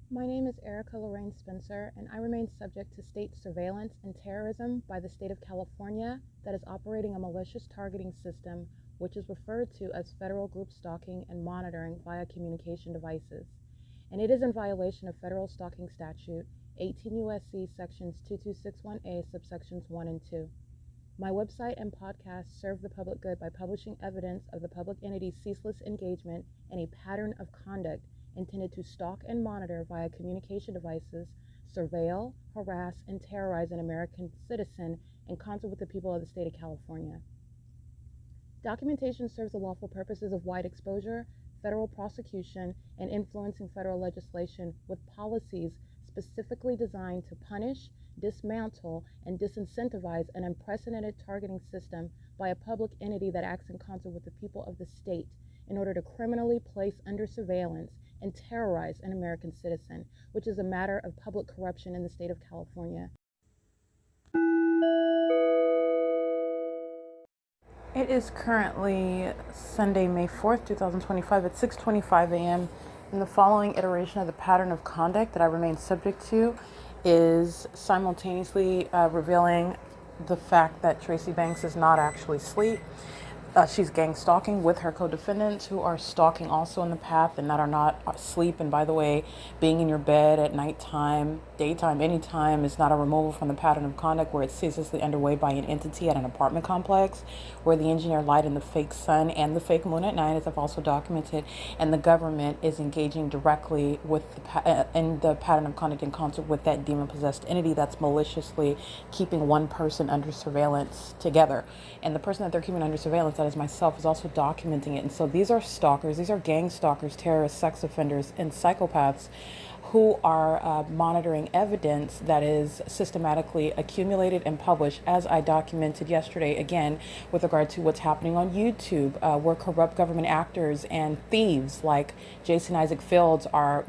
My name is Erica Lorraine Spencer, and I remain subject to state surveillance and terrorism by the state of California that is operating a malicious targeting system, which is referred to as federal group stalking and monitoring via communication devices. And it is in violation of federal stalking statute 18 U.S.C. sections 2261A subsections 1 and 2. My website and podcast serve the public good by publishing evidence of the public entity's ceaseless engagement in a pattern of conduct intended to stalk and monitor via communication devices, surveil, harass, and terrorize an American citizen in concert with the people of the state of California. Documentation serves the lawful purposes of wide exposure, federal prosecution, and influencing federal legislation with policies specifically designed to punish, dismantle, and disincentivize an unprecedented targeting system by a public entity that acts in concert with the people of the state in order to criminally place under surveillance and terrorize an American citizen, which is a matter of public corruption in the state of California. It is currently Sunday, May 4th, 2025 at 6:25 a.m. And the following iteration of the pattern of conduct that I remain subject to is simultaneously revealing the fact that Tracy Banks is not actually asleep. She's gang stalking with her co-defendants who are stalking also in the path and that are not asleep. And by the way, being in your bed at nighttime, daytime, anytime is not a removal from the pattern of conduct where it's ceaselessly underway by an entity at an apartment complex where the engineer light and the fake sun and the fake moon at night, as I've also documented, and the government is engaging directly with in the pattern of conduct in concert with that demon-possessed entity that's maliciously keeping one person under surveillance together. And the person that they're keeping under surveillance, that is myself, is also documenting it. And so these are stalkers, these are gang stalkers, terrorists, sex offenders, and psychopaths who are monitoring evidence that is systematically accumulated and published, as I documented yesterday, again, with regard to what's happening on YouTube, where corrupt government actors and thieves like Jason Isaac Fields are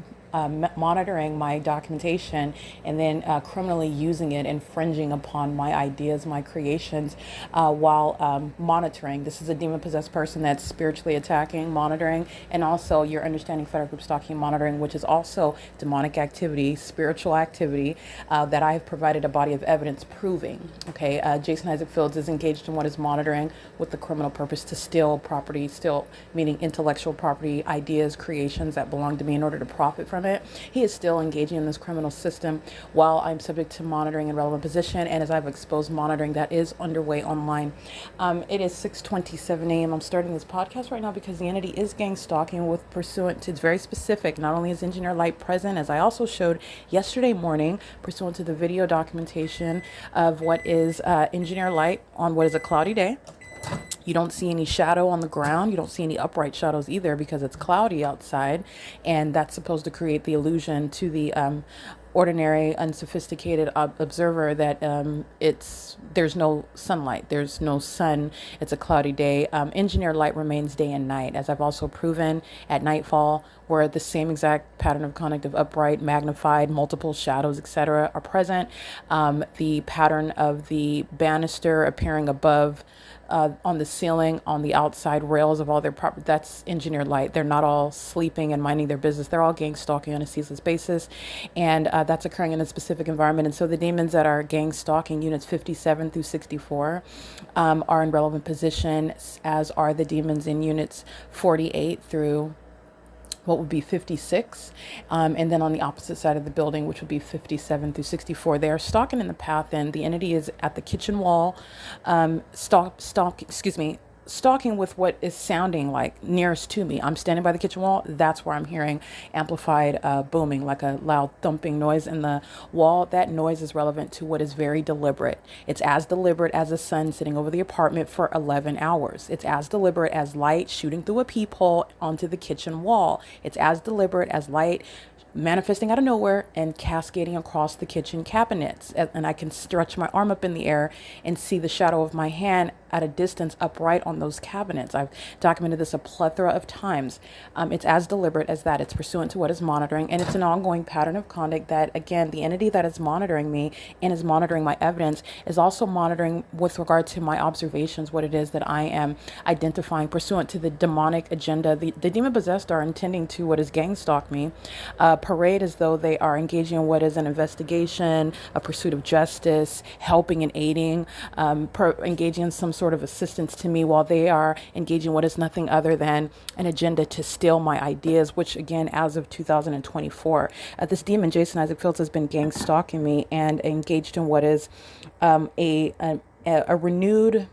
monitoring my documentation and then criminally using it, infringing upon my ideas, my creations, while monitoring. This is a demon-possessed person that's spiritually attacking, monitoring, and also you're understanding federal group stalking, monitoring, which is also demonic activity, spiritual activity that I have provided a body of evidence proving. Okay, Jason Isaac Fields is engaged in what is monitoring with the criminal purpose to steal property, steal meaning intellectual property, ideas, creations that belong to me in order to profit from it. He is still engaging in this criminal system while I'm subject to monitoring in relevant position, and as I've exposed monitoring that is underway online. It is 6:27 a.m. I'm starting this podcast right now because the entity is gang stalking with pursuant to, it's very specific. Not only is Engineer Light present, as I also showed yesterday morning, pursuant to the video documentation of what is Engineer Light on what is a cloudy day. You don't see any shadow on the ground. You don't see any upright shadows either because it's cloudy outside. And that's supposed to create the illusion to the ordinary, unsophisticated observer that there's no sunlight. There's no sun. It's a cloudy day. Engineer light remains day and night, as I've also proven at nightfall, where the same exact pattern of conduct of upright, magnified, multiple shadows, etc. are present. The pattern of the banister appearing above on the ceiling, on the outside rails of all their property, that's engineered light. They're not all sleeping and minding their business. They're all gang stalking on a ceaseless basis. And that's occurring in a specific environment. And so the demons that are gang stalking, units 57 through 64, are in relevant position, as are the demons in units 48 through what would be 56, and then on the opposite side of the building, which would be 57 through 64. They are stalking in the path, and the entity is at the kitchen wall, stalking with what is sounding like nearest to me. I'm standing by the kitchen wall. That's where I'm hearing amplified booming, like a loud thumping noise in the wall. That noise is relevant to what is very deliberate. It's as deliberate as the sun sitting over the apartment for 11 hours. It's as deliberate as light shooting through a peephole onto the kitchen wall. It's as deliberate as light manifesting out of nowhere and cascading across the kitchen cabinets. And I can stretch my arm up in the air and see the shadow of my hand at a distance upright on those cabinets. I've documented this a plethora of times. It's as deliberate as that. It's pursuant to what is monitoring, and it's an ongoing pattern of conduct that, again, the entity that is monitoring me and is monitoring my evidence is also monitoring with regard to my observations, what it is that I am identifying pursuant to the demonic agenda. The demon possessed are intending to what is gang stalk me parade as though they are engaging in what is an investigation, a pursuit of justice, helping and aiding, engaging in some sort of assistance to me, while they are engaging in what is nothing other than an agenda to steal my ideas, which again, as of 2024, this demon, Jason Isaac Fields, has been gang stalking me and engaged in what is a renewed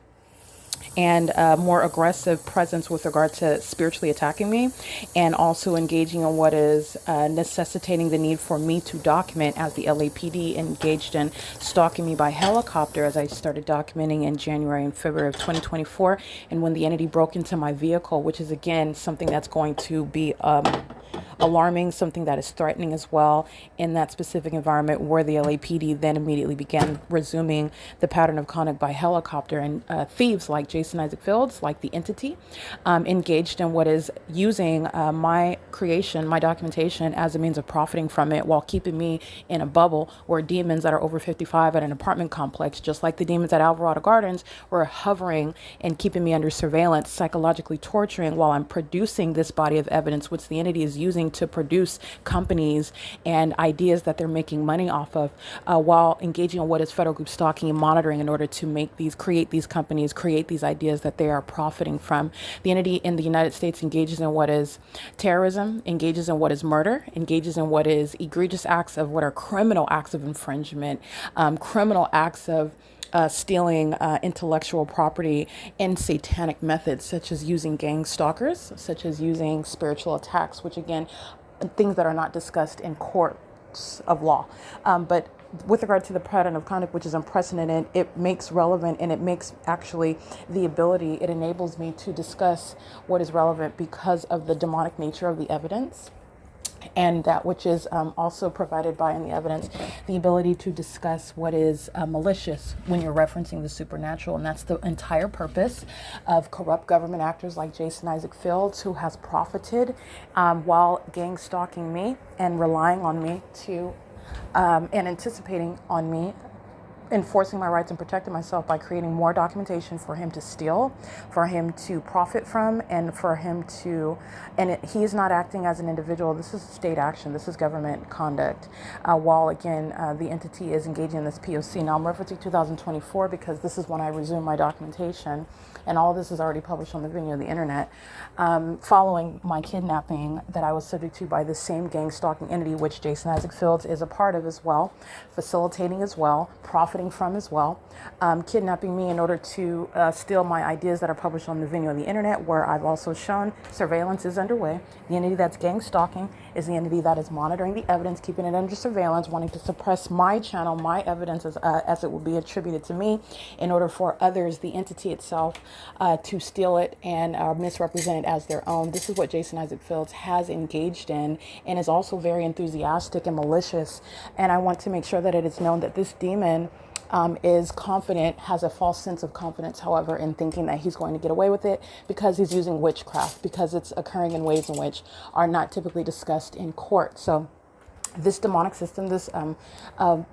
and more aggressive presence with regard to spiritually attacking me, and also engaging in what is necessitating the need for me to document, as the LAPD engaged in stalking me by helicopter as I started documenting in January and February of 2024, and when the entity broke into my vehicle, which is again something that's going to be alarming, something that is threatening as well in that specific environment, where the LAPD then immediately began resuming the pattern of conduct by helicopter, and thieves like Jason Isaac Fields, like the entity, engaged in what is using my creation, my documentation, as a means of profiting from it, while keeping me in a bubble where demons that are over 55 at an apartment complex, just like the demons at Alvarado Gardens, were hovering and keeping me under surveillance, psychologically torturing, while I'm producing this body of evidence, which the entity is using to produce companies and ideas that they're making money off of, while engaging in what is federal group stalking and monitoring in order to create these companies, create these ideas that they are profiting from. The entity in the United States engages in what is terrorism, engages in what is murder, engages in what is egregious acts of what are criminal acts of infringement, criminal acts of stealing intellectual property in satanic methods, such as using gang stalkers, such as using spiritual attacks, which again, things that are not discussed in courts of law. But with regard to the pattern of conduct, which is unprecedented, it makes relevant, and it makes actually the ability, it enables me to discuss what is relevant because of the demonic nature of the evidence, and that which is also provided by in the evidence, the ability to discuss what is malicious when you're referencing the supernatural. And that's the entire purpose of corrupt government actors like Jason Isaac Fields, who has profited while gang stalking me and relying on me to, and anticipating on me, enforcing my rights and protecting myself by creating more documentation for him to steal, for him to profit from, and for him to, he is not acting as an individual. This is state action. This is government conduct. While again, the entity is engaging in this P.O.C. Now I'm referencing 2024 because this is when I resumed my documentation, and all of this is already published on the video of the internet, following my kidnapping that I was subject to by the same gang stalking entity, which Jason Isaac Fields is a part of as well, facilitating as well, profiting from as well, kidnapping me in order to steal my ideas that are published on the video of the internet, where I've also shown surveillance is underway. The entity that's gang stalking is the entity that is monitoring the evidence, keeping it under surveillance, wanting to suppress my channel, my evidence as it will be attributed to me, in order for others, the entity itself, to steal it and misrepresent it as their own. This is what Jason Isaac Fields has engaged in, and is also very enthusiastic and malicious. And I want to make sure that it is known that this demon is confident, has a false sense of confidence, however, in thinking that he's going to get away with it because he's using witchcraft, because it's occurring in ways in which are not typically discussed in court. So this demonic system, this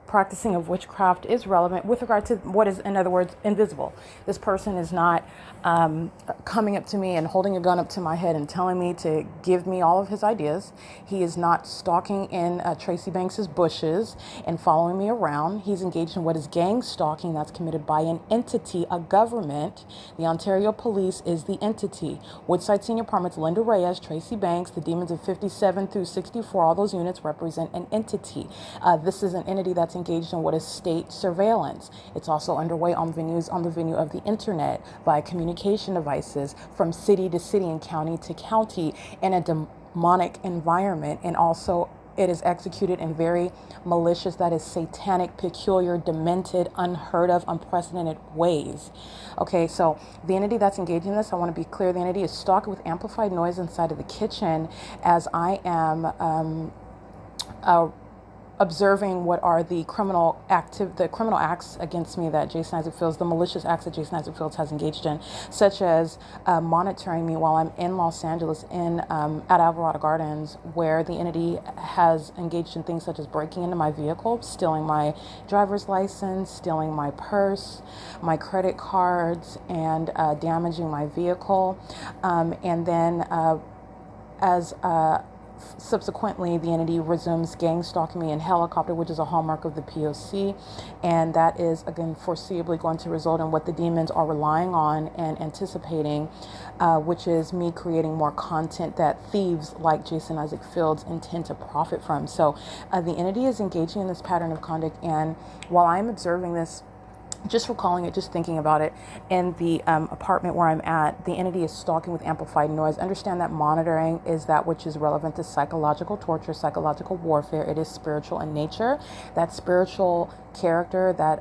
practicing of witchcraft is relevant with regard to what is, in other words, invisible. This person is not coming up to me and holding a gun up to my head and telling me to give me all of his ideas. He is not stalking in Tracy Banks's bushes and following me around. He's engaged in what is gang stalking that's committed by an entity, a government. The Ontario Police is the entity. Woodside Senior Apartments, LYNDA, REYES, Tracy Banks, the demons of 57 through 64, all those units represent an entity. This is an entity that's engaged in what is state surveillance. It's also underway on the venue of the internet, via communication devices from city to city and county to county, in a demonic environment. And also it is executed in very malicious, that is satanic, peculiar, demented, unheard of, unprecedented ways. Okay, so the entity that's engaging in this, I want to be clear, the entity is stalking with amplified noise inside of the kitchen as I am observing what are the criminal acts against me that Jason Isaac Fields, the malicious acts that Jason Isaac Fields has engaged in, such as monitoring me while I'm in Los Angeles at Alvarado Gardens, where the entity has engaged in things such as breaking into my vehicle, stealing my driver's license, stealing my purse, my credit cards, and damaging my vehicle. And then as Subsequently, the entity resumes gang stalking me in helicopter, which is a hallmark of the P.O.C. And that is, again, foreseeably going to result in what the demons are relying on and anticipating, which is me creating more content that thieves like Jason Isaac Fields intend to profit from. So the entity is engaging in this pattern of conduct. And while I'm observing this, just recalling it, just thinking about it, in the apartment where I'm at, the entity is stalking with amplified noise. Understand that monitoring is that which is relevant to psychological torture, psychological warfare. It is spiritual in nature. That spiritual character, that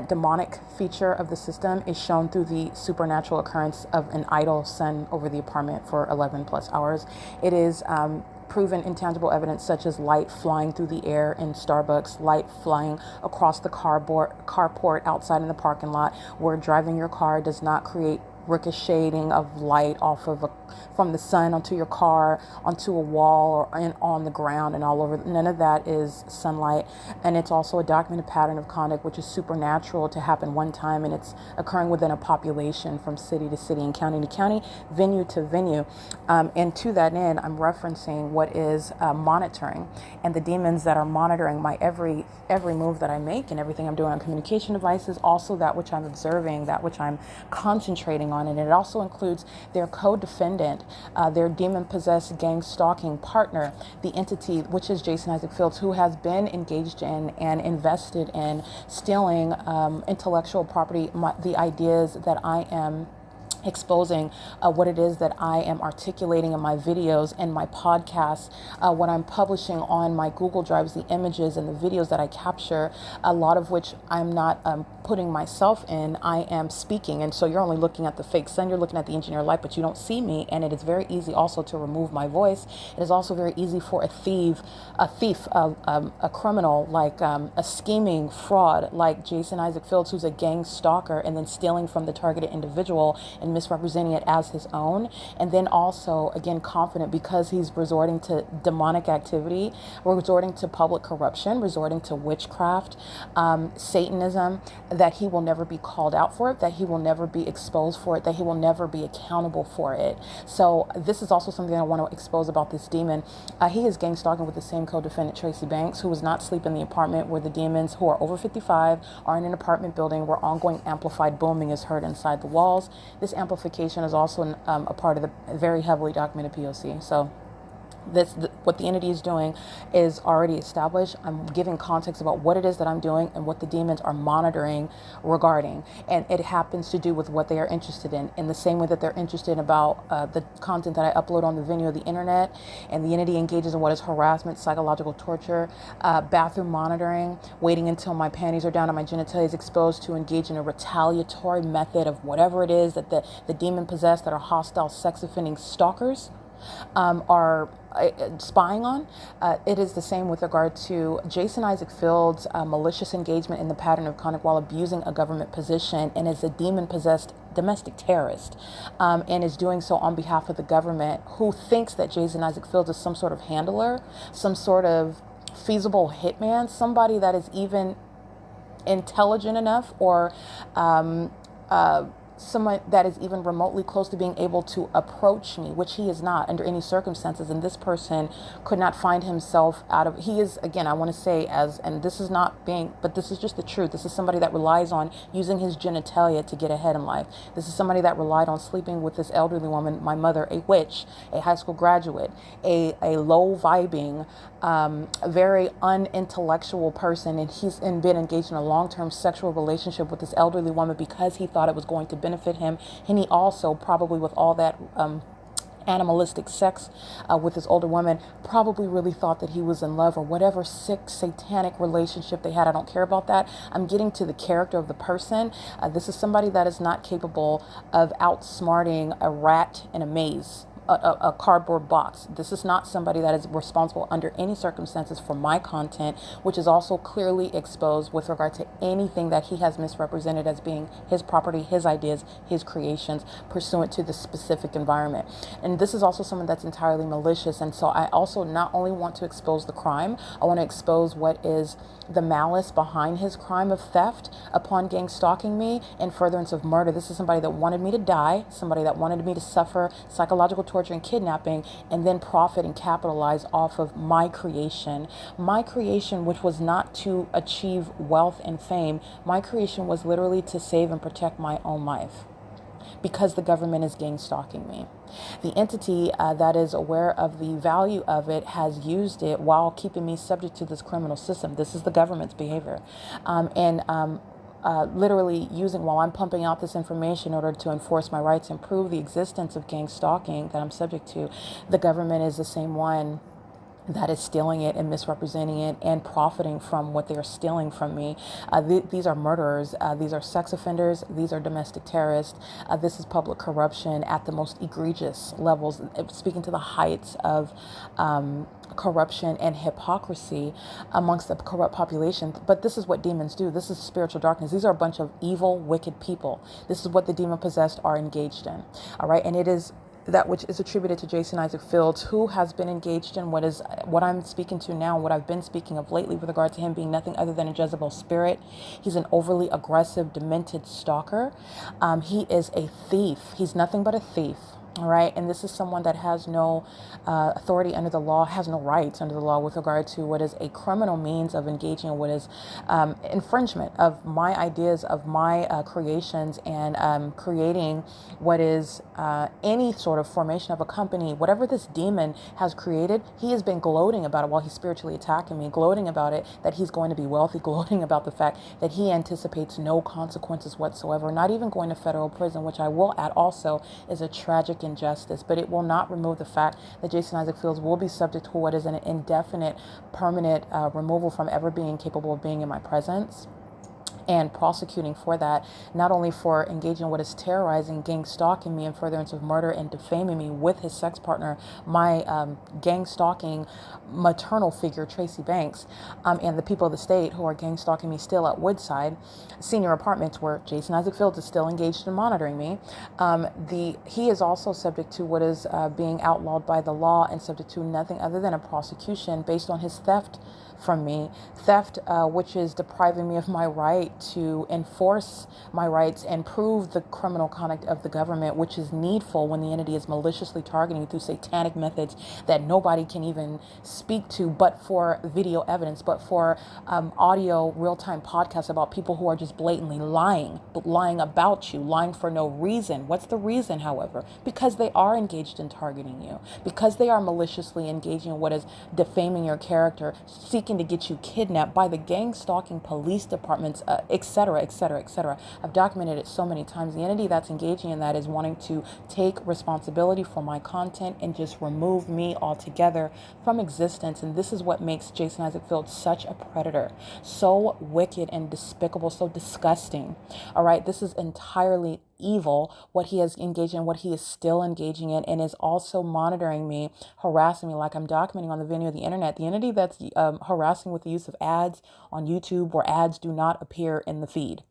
demonic feature of the system is shown through the supernatural occurrence of an idle sun over the apartment for 11 plus hours. It is proven intangible evidence such as light flying through the air in Starbucks, light flying across the carport outside in the parking lot, where driving your car does not create ricocheting of light off of from the sun onto your car, onto a wall, or on the ground and all over. None of that is sunlight. And it's also a documented pattern of conduct which is supernatural to happen one time, and it's occurring within a population from city to city and county to county, venue to venue. And to that end, I'm referencing what is monitoring, and the demons that are monitoring my every move that I make and everything I'm doing on communication devices, also that which I'm observing, that which I'm concentrating on. And it also includes their co-defendant, their demon-possessed gang stalking partner, the entity, which is Jason Isaac Fields, who has been engaged in and invested in stealing intellectual property, the ideas that I am exposing, what it is that I am articulating in my videos and my podcasts, what I'm publishing on my Google Drives, the images and the videos that I capture, a lot of which I'm not putting myself in, I am speaking. And so you're only looking at the fake sun, you're looking at the engineer light, but you don't see me. And it is very easy also to remove my voice. It is also very easy for a thief, a criminal, like a scheming fraud like Jason Isaac Fields, who's a gang stalker, and then stealing from the targeted individual and misrepresenting it as his own. And then also, again, confident because he's resorting to demonic activity, resorting to public corruption, resorting to witchcraft, Satanism, that he will never be called out for it, that he will never be exposed for it, that he will never be accountable for it. So this is also something I want to expose about this demon. He is gang stalking with the same co-defendant, Tracy Banks, who was not sleep in the apartment where the demons, who are over 55, are in an apartment building where ongoing amplified booming is heard inside the walls. This amplification is also a part of the very heavily documented P.O.C. So what the entity is doing is already established. I'm giving context about what it is that I'm doing and what the demons are monitoring regarding. And it happens to do with what they are interested in the same way that they're interested about the content that I upload on the venue of the internet. And the entity engages in what is harassment, psychological torture, bathroom monitoring, waiting until my panties are down and my genitalia is exposed to engage in a retaliatory method of whatever it is that the demon possessed, that are hostile sex offending stalkers are spying on. It is the same with regard to Jason Isaac Fields' malicious engagement in the pattern of conduct while abusing a government position, and is a demon-possessed domestic terrorist, and is doing so on behalf of the government, who thinks that Jason Isaac Fields is some sort of handler, some sort of feasible hitman, somebody that is even intelligent enough, or someone that is even remotely close to being able to approach me, which he is not under any circumstances. And this person could not find himself out of, he is, again, I want to say, and this is not being, but this is just the truth. This is somebody that relies on using his genitalia to get ahead in life. This is somebody that relied on sleeping with this elderly woman, my mother, a witch, a high school graduate, a low vibing, very unintellectual person. And he's been engaged in a long-term sexual relationship with this elderly woman because he thought it was going to benefit him. And he also, probably with all that animalistic sex with this older woman, probably really thought that he was in love, or whatever sick satanic relationship they had. I don't care about that. I'm getting to the character of the person. This is somebody that is not capable of outsmarting a rat in a maze, a cardboard box. This is not somebody that is responsible under any circumstances for my content, which is also clearly exposed with regard to anything that he has misrepresented as being his property, his ideas, his creations, pursuant to the specific environment. And this is also someone that's entirely malicious. And so I also not only want to expose the crime, I want to expose what is the malice behind his crime of theft upon gang stalking me and furtherance of murder. This is somebody that wanted me to die, somebody that wanted me to suffer psychological torture, and kidnapping, and then profit and capitalize off of my creation. My creation, which was not to achieve wealth and fame. My creation was literally to save and protect my own life, because the government is gang stalking me. The entity that is aware of the value of it has used it while keeping me subject to this criminal system. This is the government's behavior. Literally using, while I'm pumping out this information in order to enforce my rights and prove the existence of gang stalking that I'm subject to, the government is the same one that is stealing it and misrepresenting it and profiting from what they are stealing from me. These are murderers. These are sex offenders. These are domestic terrorists. This is public corruption at the most egregious levels, speaking to the heights of corruption and hypocrisy amongst the corrupt population. But this is what demons do. This is spiritual darkness. These are a bunch of evil, wicked people. This is what the demon possessed are engaged in. All right. And it is that which is attributed to Jason Isaac Fields, who has been engaged in what I'm speaking to now, and what I've been speaking of lately with regard to him being nothing other than a Jezebel spirit. He's an overly aggressive, demented stalker. He is a thief. He's nothing but a thief. All right. And this is someone that has no authority under the law, has no rights under the law with regard to what is a criminal means of engaging in what is infringement of my ideas, of my creations, and creating what is any sort of formation of a company. Whatever this demon has created, he has been gloating about it while he's spiritually attacking me, gloating about it, that he's going to be wealthy, gloating about the fact that he anticipates no consequences whatsoever, not even going to federal prison, which I will add also is a tragic injustice, but it will not remove the fact that Jason Isaac Fields will be subject to what is an indefinite, permanent removal from ever being capable of being in my presence, and prosecuting for that, not only for engaging in what is terrorizing, gang stalking me in furtherance of murder and defaming me with his sex partner, my gang stalking maternal figure, Tracy Banks, and the people of the state who are gang stalking me still at Woodside Senior Apartments, where Jason Isaac Fields is still engaged in monitoring me. He is also subject to what is being outlawed by the law and subject to nothing other than a prosecution based on his theft from me, which is depriving me of my right to enforce my rights and prove the criminal conduct of the government, which is needful when the entity is maliciously targeting through satanic methods that nobody can even speak to, but for video evidence, but for audio real-time podcasts about people who are just blatantly lying about you, lying for no reason. What's the reason, however? Because they are engaged in targeting you, because they are maliciously engaging in what is defaming your character, seeking to get you kidnapped by the gang stalking police departments, etc., etc., etc. I've documented it so many times. The entity that's engaging in that is wanting to take responsibility for my content and just remove me altogether from existence. And this is what makes Jason Isaac Fields such a predator, so wicked and despicable, so disgusting. All right, this is entirely evil, what he has engaged in, what he is still engaging in, and is also monitoring me, harassing me, like I'm documenting on the video of the internet. The entity that's harassing with the use of ads on YouTube, where ads do not appear in the feed.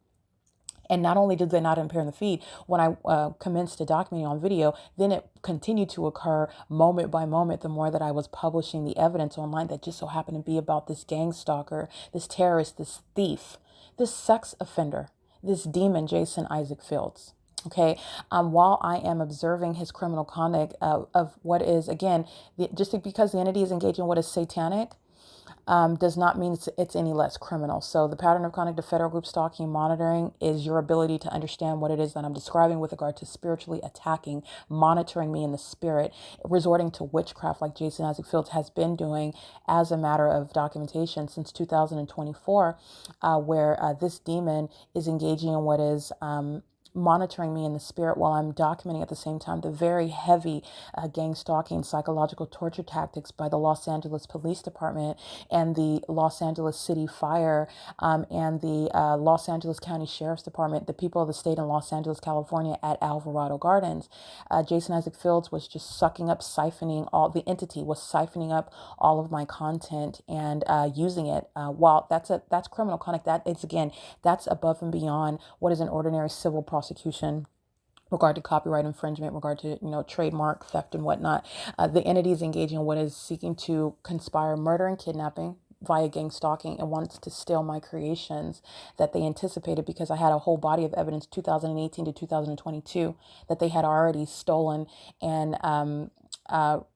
And not only did they not appear in the feed, when I commenced to documenting on video, then it continued to occur moment by moment, the more that I was publishing the evidence online that just so happened to be about this gang stalker, this terrorist, this thief, this sex offender, this demon, Jason Isaac Fields. Okay, while I am observing his criminal conduct of what is, again, just because the entity is engaging in what is satanic, does not mean it's any less criminal. So the pattern of conduct of federal group stalking and monitoring is your ability to understand what it is that I'm describing with regard to spiritually attacking, monitoring me in the spirit, resorting to witchcraft like Jason Isaac Fields has been doing as a matter of documentation since 2024, where this demon is engaging in what is monitoring me in the spirit while I'm documenting at the same time the very heavy gang stalking, psychological torture tactics by the Los Angeles Police Department and the Los Angeles City Fire and the Los Angeles County Sheriff's Department, the people of the state in Los Angeles, California at Alvarado Gardens. Jason Isaac Fields was just sucking up, the entity was siphoning up all of my content and using it. While that's criminal conduct, that's above and beyond what is an ordinary civil prosecution regard to copyright infringement, regard to, trademark theft and whatnot. The entity is engaging in what is seeking to conspire murder and kidnapping, via gang stalking and wants to steal my creations that they anticipated, because I had a whole body of evidence 2018 to 2022 that they had already stolen and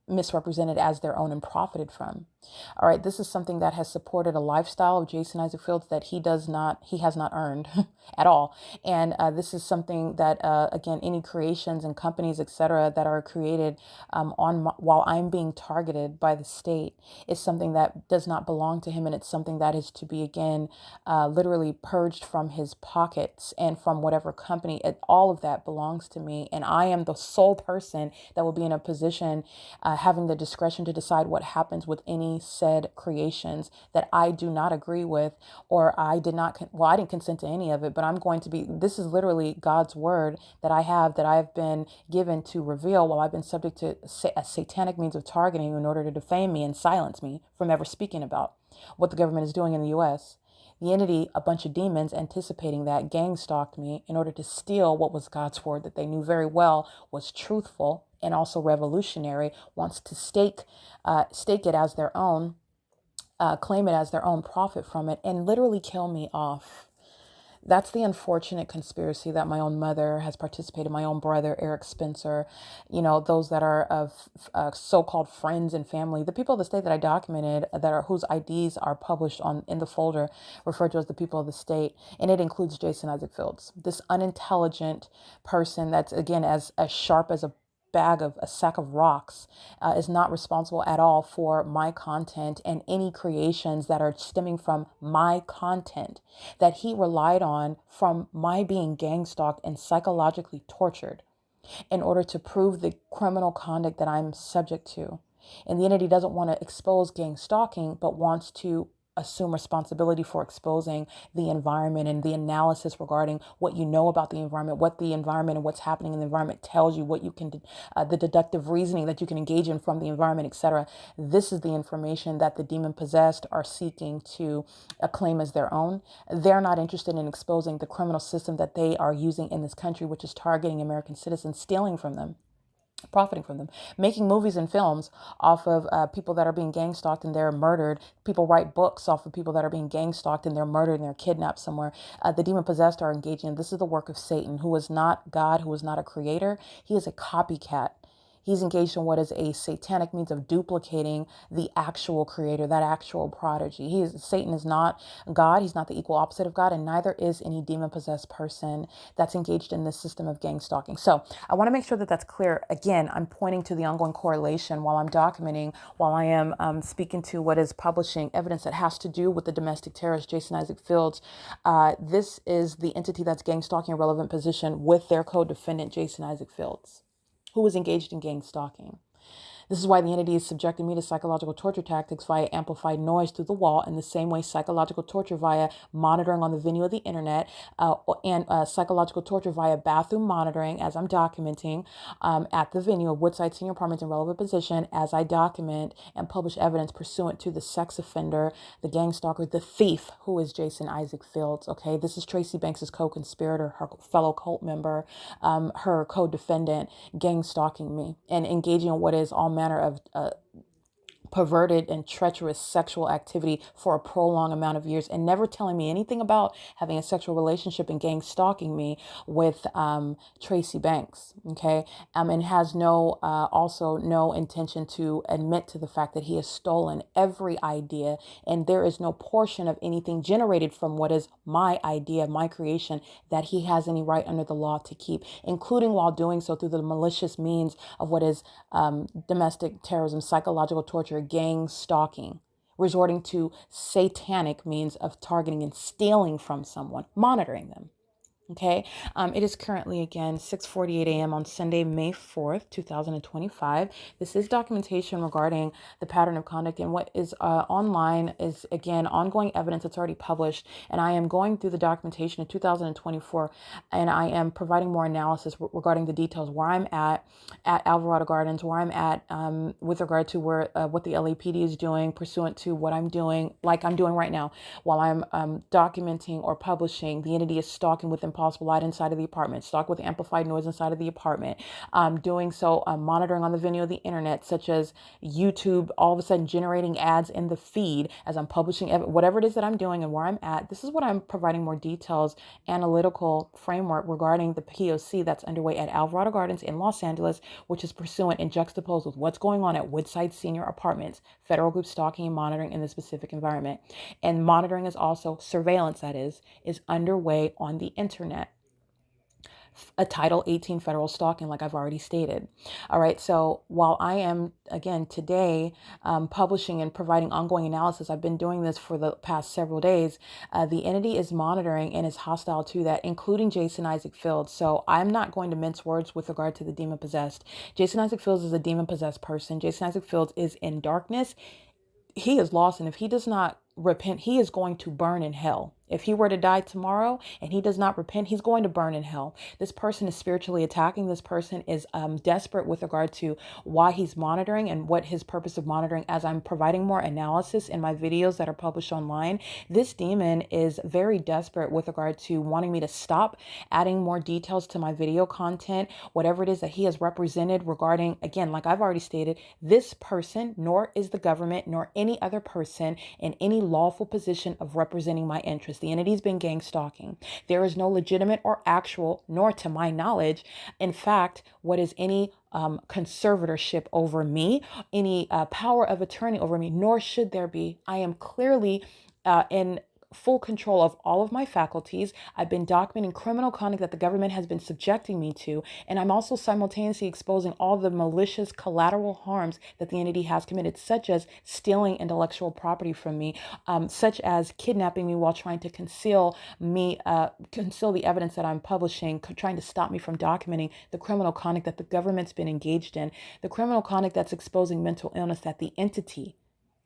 misrepresented as their own and profited from. All right, this is something that has supported a lifestyle of Jason Isaac Fields that he has not earned at all. And this is something that, again, any creations and companies, etc., that are created while I'm being targeted by the state is something that does not belong to him. And it's something that is to be, again, literally purged from his pockets and from whatever company. All of that belongs to me. And I am the sole person that will be in a position having the discretion to decide what happens with any said creations that I do not agree with, or I did not, I didn't consent to any of it, but I'm going to be, this is literally God's word that I've been given to reveal while I've been subject to a satanic means of targeting in order to defame me and silence me from ever speaking about what the government is doing in the U.S. The entity, a bunch of demons anticipating that, gang stalked me in order to steal what was God's word that they knew very well was truthful and also revolutionary, wants to stake it as their own, claim it as their own, profit from it, and literally kill me off. That's the unfortunate conspiracy that my own mother has participated, my own brother, Eric Spencer, those that are of so-called friends and family, the people of the state that I documented whose IDs are published in the folder referred to as the people of the state. And it includes Jason Isaac Fields, this unintelligent person that's, again, as sharp as a sack of rocks, is not responsible at all for my content and any creations that are stemming from my content that he relied on from my being gang stalked and psychologically tortured in order to prove the criminal conduct that I'm subject to. And the entity doesn't want to expose gang stalking, but wants to assume responsibility for exposing the environment and the analysis regarding what you know about the environment, what the environment and what's happening in the environment tells you, what you can, the deductive reasoning that you can engage in from the environment, etc. This is the information that the demon possessed are seeking to claim as their own. They're not interested in exposing the criminal system that they are using in this country, which is targeting American citizens, stealing from them, profiting from them, making movies and films off of people that are being gang stalked and they're murdered. People write books off of people that are being gang stalked and they're murdered and they're kidnapped somewhere. The demon possessed are engaging in this is the work of Satan, who is not God, who is not a creator. He is a copycat. He's engaged in what is a satanic means of duplicating the actual creator, that actual prodigy. Satan is not God. He's not the equal opposite of God, and neither is any demon-possessed person that's engaged in this system of gang stalking. So I want to make sure that that's clear. Again, I'm pointing to the ongoing correlation while I'm documenting, while I am speaking to what is publishing evidence that has to do with the domestic terrorist, Jason Isaac Fields. This is the entity that's gang stalking a relevant position with their co-defendant, Jason Isaac Fields, who was engaged in gang stalking. This is why the entity is subjecting me to psychological torture tactics via amplified noise through the wall, in the same way psychological torture via monitoring on the venue of the internet, and psychological torture via bathroom monitoring as I'm documenting at the venue of Woodside Senior Apartments in relevant position as I document and publish evidence pursuant to the sex offender, the gang stalker, the thief, who is Jason Isaac Fields. Okay, this is Tracy Banks's co-conspirator, her fellow cult member, her co-defendant, gang stalking me and engaging in what is all manner of perverted and treacherous sexual activity for a prolonged amount of years, and never telling me anything about having a sexual relationship and gang stalking me with Tracy Banks, okay, and has also no intention to admit to the fact that he has stolen every idea, and there is no portion of anything generated from what is my idea, my creation, that he has any right under the law to keep, including while doing so through the malicious means of what is domestic terrorism, psychological torture, gang stalking, resorting to satanic means of targeting and stealing from someone, monitoring them. Okay, it is currently, again, 6:48 a.m. on Sunday, May 4th, 2025. This is documentation regarding the pattern of conduct, and what is online is, again, ongoing evidence that's already published, and I am going through the documentation of 2024, and I am providing more analysis regarding the details, where I'm at Alvarado Gardens, where I'm at with regard to what the LAPD is doing pursuant to what I'm doing, like I'm doing right now, while I'm documenting or publishing. The entity is stalking within possible light inside of the apartment, stalk with amplified noise inside of the apartment, doing so, monitoring on the video of the internet, such as YouTube, all of a sudden generating ads in the feed as I'm publishing, whatever it is that I'm doing and where I'm at. This is what I'm providing more details, analytical framework regarding the P.O.C. that's underway at Alvarado Gardens in Los Angeles, which is pursuant and juxtaposed with what's going on at Woodside Senior Apartments, federal group stalking and monitoring in the specific environment. And monitoring is also surveillance, that is underway on the internet. A Title 18 federal stalking, like I've already stated. All right. So while I am, again, today publishing and providing ongoing analysis, I've been doing this for the past several days. The entity is monitoring and is hostile to that, including Jason Isaac Fields. So I'm not going to mince words with regard to the demon possessed. Jason Isaac Fields is a demon possessed person. Jason Isaac Fields is in darkness. He is lost. And if he does not repent, he is going to burn in hell. If he were to die tomorrow and he does not repent, he's going to burn in hell. This person is spiritually attacking. This person is desperate with regard to why he's monitoring and what his purpose of monitoring. As I'm providing more analysis in my videos that are published online, this demon is very desperate with regard to wanting me to stop adding more details to my video content, whatever it is that he has represented regarding, again, like I've already stated, this person, nor is the government, nor any other person in any lawful position of representing my interests. The entity's been gang stalking. There is no legitimate or actual, nor to my knowledge, in fact, what is any conservatorship over me, any power of attorney over me, nor should there be. I am clearly in full control of all of my faculties. I've been documenting criminal conduct that the government has been subjecting me to, and I'm also simultaneously exposing all the malicious collateral harms that the entity has committed, such as stealing intellectual property from me, such as kidnapping me while trying to conceal the evidence that I'm publishing, trying to stop me from documenting the criminal conduct that the government's been engaged in, the criminal conduct that's exposing mental illness that the entity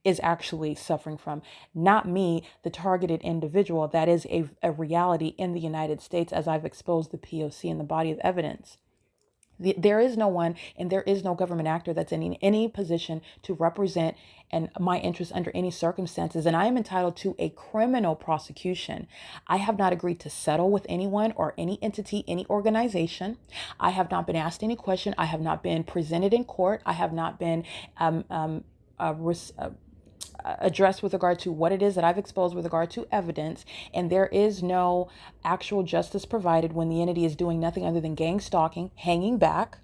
is actually suffering from, not me, the targeted individual. That is a reality in the United States, as I've exposed the P.O.C. in the body of evidence. There is no one and there is no government actor that's in any position to represent my interests under any circumstances. And I am entitled to a criminal prosecution. I have not agreed to settle with anyone or any entity, any organization. I have not been asked any question. I have not been presented in court. I have not been addressed with regard to what it is that I've exposed with regard to evidence, and there is no actual justice provided when the entity is doing nothing other than gang stalking, hanging back,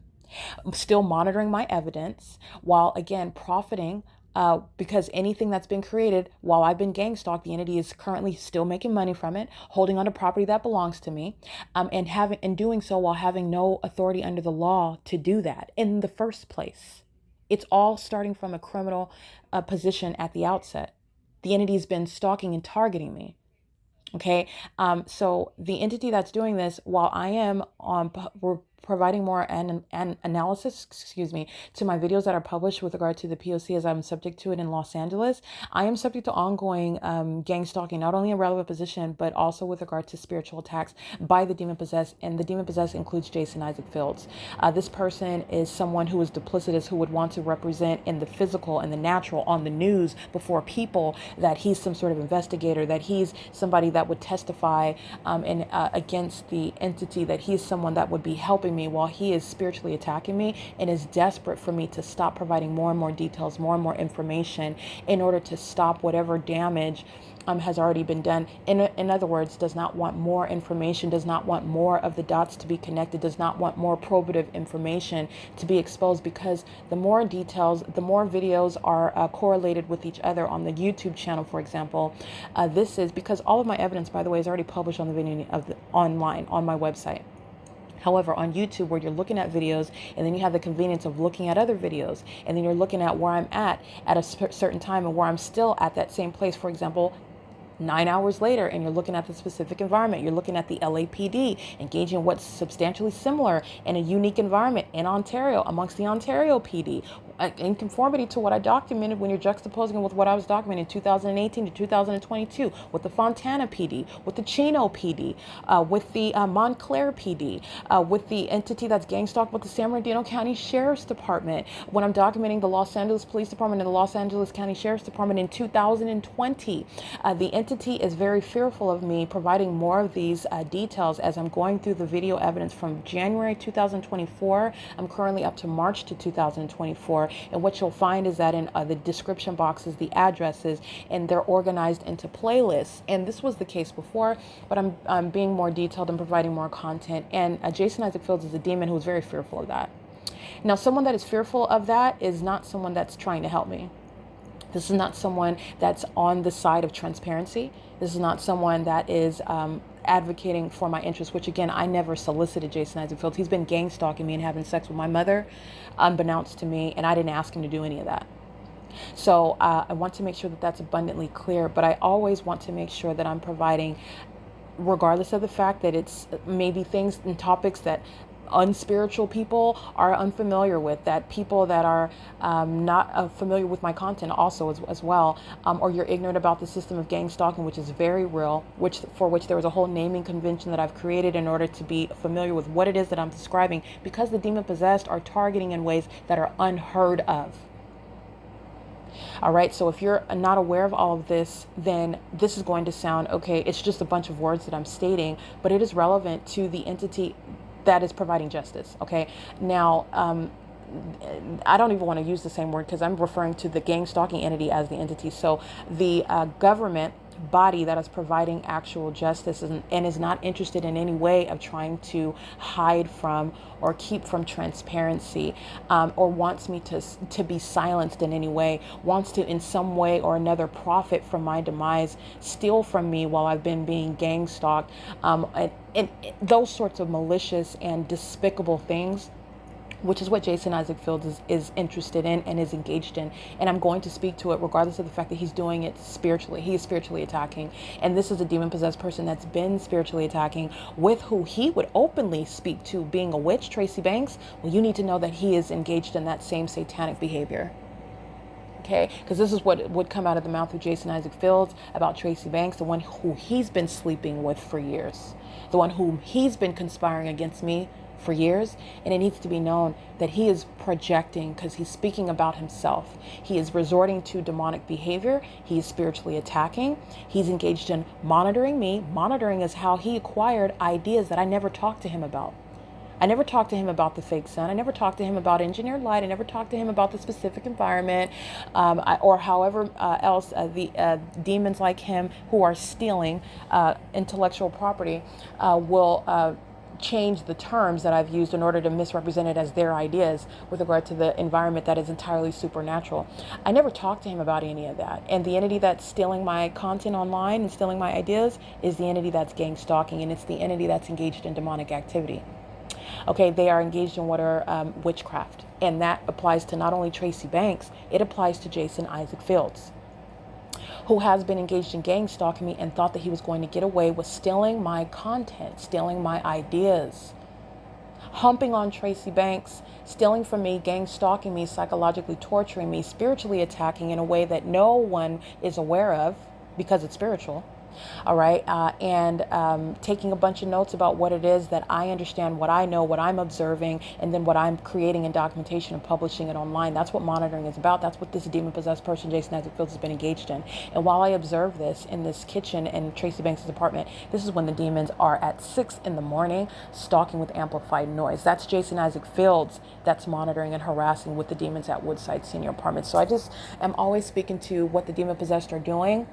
still monitoring my evidence, while again profiting because anything that's been created while I've been gang stalked, the entity is currently still making money from it, holding on to property that belongs to me, and doing so while having no authority under the law to do that in the first place. It's all starting from a criminal position at the outset. The entity's been stalking and targeting me. Okay. So the entity that's doing this, while I am we're providing more an analysis, to my videos that are published with regard to the P.O.C. as I'm subject to it in Los Angeles, I am subject to ongoing gang stalking, not only in relevant position, but also with regard to spiritual attacks by the demon possessed. And the demon possessed includes Jason Isaac Fields. This person is someone who is duplicitous, who would want to represent in the physical and the natural on the news before people that he's some sort of investigator, that he's somebody that would testify against the entity, that he's someone that would be helping me while he is spiritually attacking me and is desperate for me to stop providing more and more details, more and more information in order to stop whatever damage has already been done. In other words, does not want more information, does not want more of the dots to be connected, does not want more probative information to be exposed, because the more details, the more videos are correlated with each other on the YouTube channel, for example. This is because all of my evidence, by the way, is already published on the video online on my website. However, on YouTube, where you're looking at videos and then you have the convenience of looking at other videos, and then you're looking at where I'm at a certain time and where I'm still at that same place, for example, 9 hours later, and you're looking at the specific environment, you're looking at the LAPD engaging in what's substantially similar in a unique environment in Ontario amongst the Ontario PD. in conformity to what I documented when you're juxtaposing it with what I was documenting in 2018 to 2022 with the Fontana PD, with the Chino PD, with the Montclair PD, with the entity that's gang stalked with the San Bernardino County Sheriff's Department, when I'm documenting the Los Angeles Police Department and the Los Angeles County Sheriff's Department in 2020. The entity is very fearful of me providing more of these details as I'm going through the video evidence from January 2024. I'm currently up to March to 2024, and what you'll find is that in the description boxes, the addresses, and they're organized into playlists. And this was the case before, but I'm being more detailed and providing more content. And Jason Isaac Fields is a demon who's very fearful of that. Now, someone that is fearful of that is not someone that's trying to help me. This is not someone that's on the side of transparency. This is not someone that is advocating for my interests, which again, I never solicited Jason Isaac Fields. He's been gang stalking me and having sex with my mother, unbeknownst to me, and I didn't ask him to do any of that. So I want to make sure that that's abundantly clear, but I always want to make sure that I'm providing, regardless of the fact that it's maybe things and topics that unspiritual people are unfamiliar with, that people that are not familiar with my content also as well, or you're ignorant about the system of gang stalking, which is very real, for which there was a whole naming convention that I've created in order to be familiar with what it is that I'm describing, because the demon possessed are targeting in ways that are unheard of. All right, so if you're not aware of all of this, then this is going to sound, okay, it's just a bunch of words that I'm stating, but it is relevant to the entity that is providing justice. Okay, now I don't even want to use the same word because I'm referring to the gang stalking entity as the entity. So the government body that is providing actual justice and is not interested in any way of trying to hide from or keep from transparency, or wants me to be silenced in any way, wants to in some way or another profit from my demise, steal from me while I've been being gang stalked, and those sorts of malicious and despicable things, which is what Jason Isaac Fields is interested in and is engaged in. And I'm going to speak to it regardless of the fact that he's doing it spiritually. He is spiritually attacking. And this is a demon-possessed person that's been spiritually attacking, with who he would openly speak to being a witch, Tracy Banks. Well, you need to know that he is engaged in that same satanic behavior. Okay, because this is what would come out of the mouth of Jason Isaac Fields about Tracy Banks, the one who he's been sleeping with for years, the one whom he's been conspiring against me for years. And it needs to be known that he is projecting because he's speaking about himself. He is resorting to demonic behavior. He is spiritually attacking. He's engaged in monitoring me. Monitoring is how he acquired ideas that I never talked to him about. I never talked to him about the fake sun. I never talked to him about engineered light. I never talked to him about the specific environment, or however else the demons like him who are stealing intellectual property will change the terms that I've used in order to misrepresent it as their ideas with regard to the environment that is entirely supernatural. I never talked to him about any of that. And the entity that's stealing my content online and stealing my ideas is the entity that's gang stalking, and it's the entity that's engaged in demonic activity. Okay, they are engaged in what are witchcraft. And that applies to not only Tracy Banks, it applies to Jason Isaac Fields, who has been engaged in gang stalking me and thought that he was going to get away with stealing my content, stealing my ideas, humping on Tracy Banks, stealing from me, gang stalking me, psychologically torturing me, spiritually attacking in a way that no one is aware of because it's spiritual. All right. And taking a bunch of notes about what it is that I understand, what I know, what I'm observing, and then what I'm creating in documentation and publishing it online. That's what monitoring is about. That's what this demon-possessed person, Jason Isaac Fields, has been engaged in. And while I observe this in this kitchen in Tracy Banks' apartment, this is when the demons are at 6 a.m. stalking with amplified noise. That's Jason Isaac Fields that's monitoring and harassing with the demons at Woodside Senior Apartment. So I just am always speaking to what the demon-possessed are doing,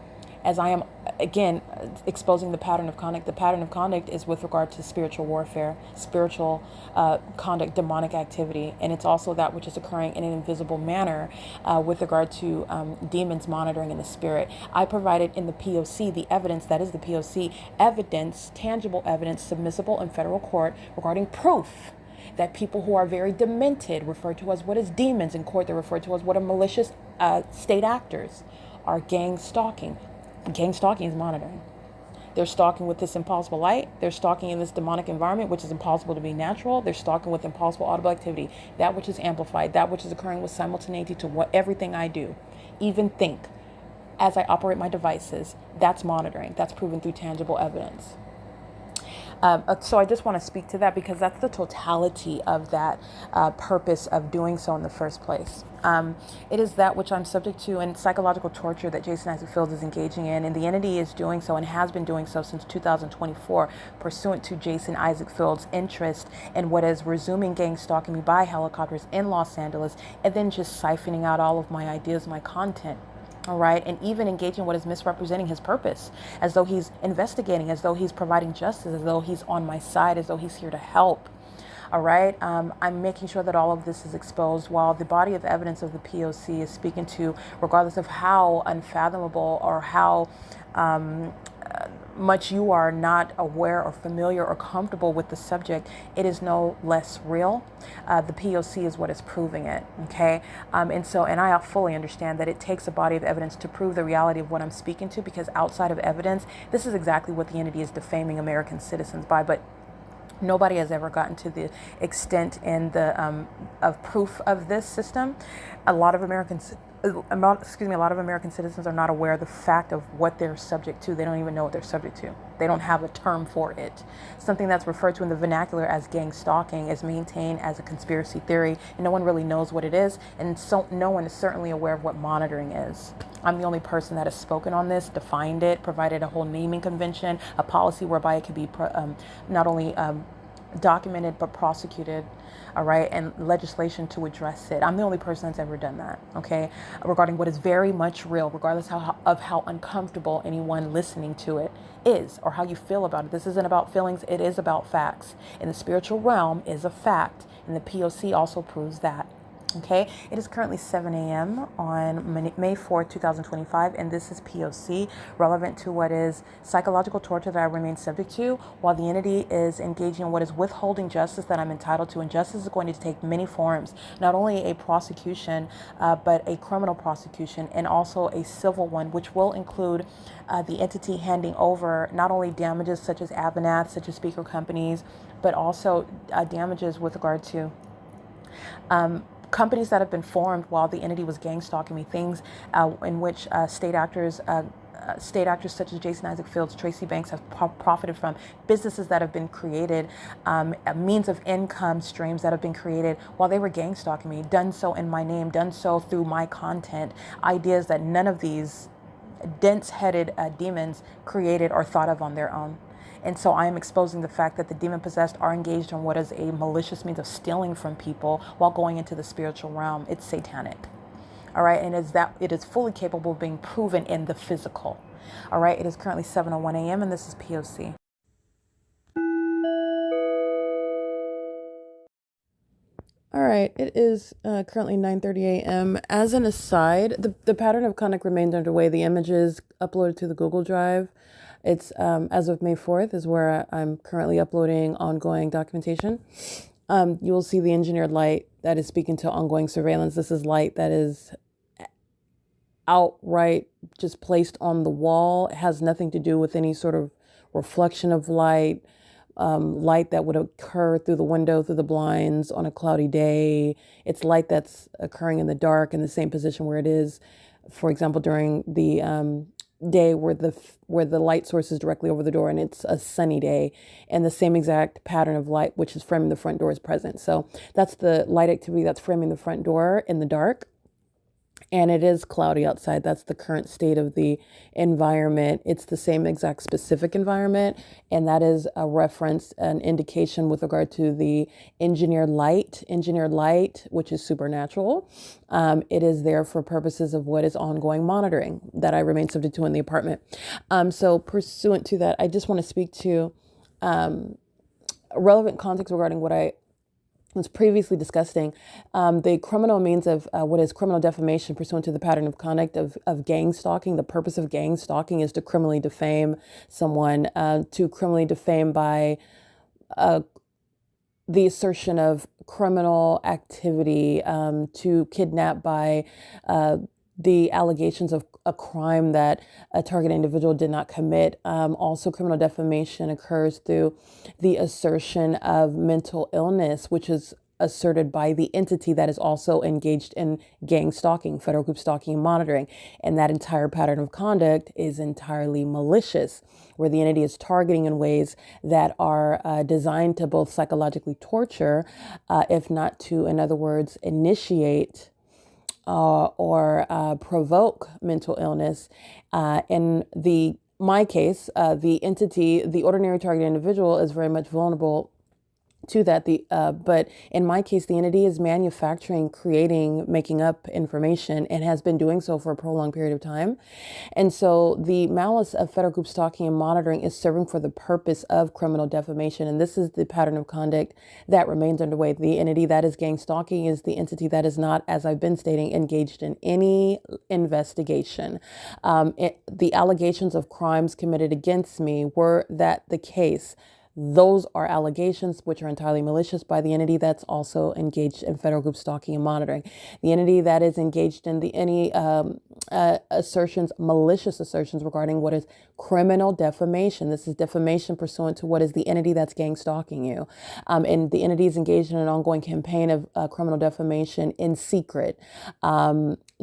as I am, again, exposing the pattern of conduct. The pattern of conduct is with regard to spiritual warfare, spiritual conduct, demonic activity. And it's also that which is occurring in an invisible manner with regard to demons monitoring in the spirit. I provided in the P.O.C. the evidence, that is the P.O.C. evidence, tangible evidence, submissible in federal court regarding proof that people who are very demented, referred to as what is demons in court, they're referred to as what are malicious state actors, are gang stalking. Gang stalking is monitoring. They're stalking with this impossible light. They're stalking in this demonic environment, which is impossible to be natural. They're stalking with impossible audible activity, that which is amplified, that which is occurring with simultaneity to what everything I do, even think, as I operate my devices. That's monitoring. That's proven through tangible evidence. So I just want to speak to that because that's the totality of that purpose of doing so in the first place. It is that which I'm subject to in psychological torture that Jason Isaac Fields is engaging in, and the entity is doing so and has been doing so since 2024, pursuant to Jason Isaac Fields' interest in what is resuming gang stalking me by helicopters in Los Angeles, and then just siphoning out all of my ideas, my content. All right. And even engaging what is misrepresenting his purpose, as though he's investigating, as though he's providing justice, as though he's on my side, as though he's here to help. All right. I'm making sure that all of this is exposed while the body of evidence of the P.O.C. is speaking to, regardless of how unfathomable or how much you are not aware or familiar or comfortable with the subject, it is no less real. The POC is what is proving it. Okay. And I fully understand that it takes a body of evidence to prove the reality of what I'm speaking to, because outside of evidence, this is exactly what the entity is defaming American citizens by. But nobody has ever gotten to the extent in the of proof of this system. A lot of American citizens are not aware of the fact of what they're subject to. They don't even know what they're subject to. They don't have a term for it. Something that's referred to in the vernacular as gang stalking is maintained as a conspiracy theory, and no one really knows what it is, and so no one is certainly aware of what monitoring is. I'm the only person that has spoken on this, defined it, provided a whole naming convention, a policy whereby it could be not only documented but prosecuted, all right, and legislation to address it. I'm the only person that's ever done that, okay, regarding what is very much real, regardless of how uncomfortable anyone listening to it is or how you feel about it. This isn't about feelings, it is about facts. And the spiritual realm is a fact, and the POC also proves that. Okay, it is currently 7 a.m. on May 4th, 2025, and this is POC, relevant to what is psychological torture that I remain subject to, while the entity is engaging in what is withholding justice that I'm entitled to. And justice is going to take many forms, not only a prosecution, but a criminal prosecution, and also a civil one, which will include the entity handing over not only damages such as AVANATH, such as speaker companies, but also damages with regard to companies that have been formed while the entity was gang stalking me, things in which state actors such as Jason Isaac Fields, Tracy Banks have profited from, businesses that have been created, means of income streams that have been created while they were gang stalking me, done so in my name, done so through my content, ideas that none of these dense-headed demons created or thought of on their own. And so I am exposing the fact that the demon-possessed are engaged in what is a malicious means of stealing from people while going into the spiritual realm. It's satanic. All right. And it is fully capable of being proven in the physical. All right. It is currently 7:01 a.m. and this is POC. All right, it is currently 9:30 a.m. As an aside, the pattern of conduct remains underway. The images uploaded to the Google Drive. It's as of May 4th is where I'm currently uploading ongoing documentation. You will see the engineered light that is speaking to ongoing surveillance. This is light that is outright just placed on the wall. It has nothing to do with any sort of reflection of light. Light that would occur through the window, through the blinds on a cloudy day. It's light that's occurring in the dark in the same position where it is, for example, during the day where the light source is directly over the door and it's a sunny day, and the same exact pattern of light which is framing the front door is present. So that's the light activity that's framing the front door in the dark. And it is cloudy outside. That's the current state of the environment. It's the same exact specific environment. And that is a reference, an indication with regard to the engineered light, which is supernatural. It is there for purposes of what is ongoing monitoring that I remain subject to in the apartment. So pursuant to that, I just want to speak to relevant context regarding what I was previously discussing, the criminal means of what is criminal defamation pursuant to the pattern of conduct of gang stalking. The purpose of gang stalking is to criminally defame someone, to criminally defame by the assertion of criminal activity, to kidnap by the allegations of a crime that a target individual did not commit. Also, criminal defamation occurs through the assertion of mental illness, which is asserted by the entity that is also engaged in gang stalking, federal group stalking and monitoring. And that entire pattern of conduct is entirely malicious, where the entity is targeting in ways that are designed to both psychologically torture, if not to, in other words, initiate or provoke mental illness. In my case, the entity, the ordinary target individual, is very much vulnerable to that. But in my case, the entity is manufacturing, creating, making up information, and has been doing so for a prolonged period of time. And so the malice of federal group stalking and monitoring is serving for the purpose of criminal defamation. And this is the pattern of conduct that remains underway. The entity that is gang stalking is the entity that is not, as I've been stating, engaged in any investigation. The allegations of crimes committed against me, were that the case, those are allegations which are entirely malicious by the entity that's also engaged in federal group stalking and monitoring. The entity that is engaged in any assertions, malicious assertions regarding what is criminal defamation. This is defamation pursuant to what is the entity that's gang stalking you. And the entity is engaged in an ongoing campaign of criminal defamation in secret,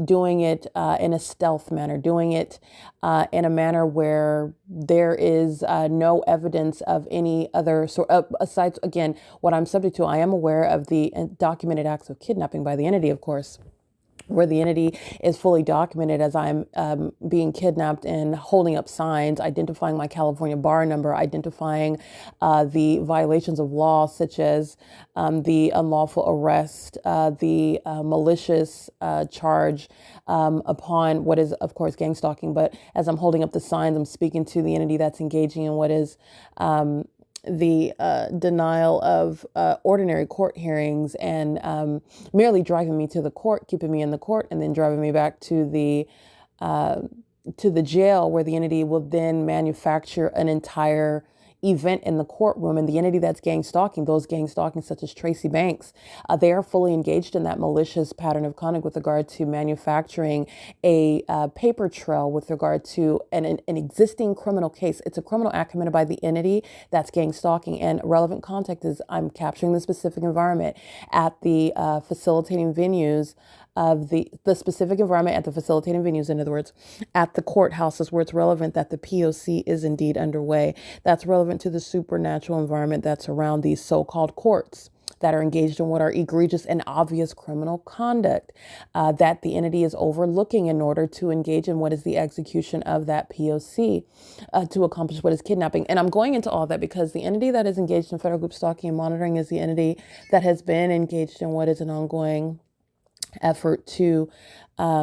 doing it in a stealth manner, doing it in a manner where there is no evidence of any other sort of, aside, again, what I'm subject to. I am aware of the documented acts of kidnapping by the entity, of course, where the entity is fully documented as I'm being kidnapped and holding up signs, identifying my California bar number, identifying the violations of law, such as the unlawful arrest, the malicious charge upon what is, of course, gang stalking. But as I'm holding up the signs, I'm speaking to the entity that's engaging in what is the denial of ordinary court hearings, and merely driving me to the court, keeping me in the court, and then driving me back to the jail, where the entity will then manufacture an entire event in the courtroom. And the entity that's gang stalking, those gang stalking, such as Tracy Banks, they are fully engaged in that malicious pattern of conduct with regard to manufacturing a paper trail with regard to an existing criminal case. It's a criminal act committed by the entity that's gang stalking. And relevant context is I'm capturing the specific environment at the facilitating venues of the specific environment at the facilitating venues, in other words, at the courthouses, where it's relevant that the P.O.C. is indeed underway. That's relevant to the supernatural environment that's around these so-called courts that are engaged in what are egregious and obvious criminal conduct that the entity is overlooking in order to engage in what is the execution of that P.O.C. To accomplish what is kidnapping. And I'm going into all that because the entity that is engaged in federal group stalking and monitoring is the entity that has been engaged in what is an ongoing effort to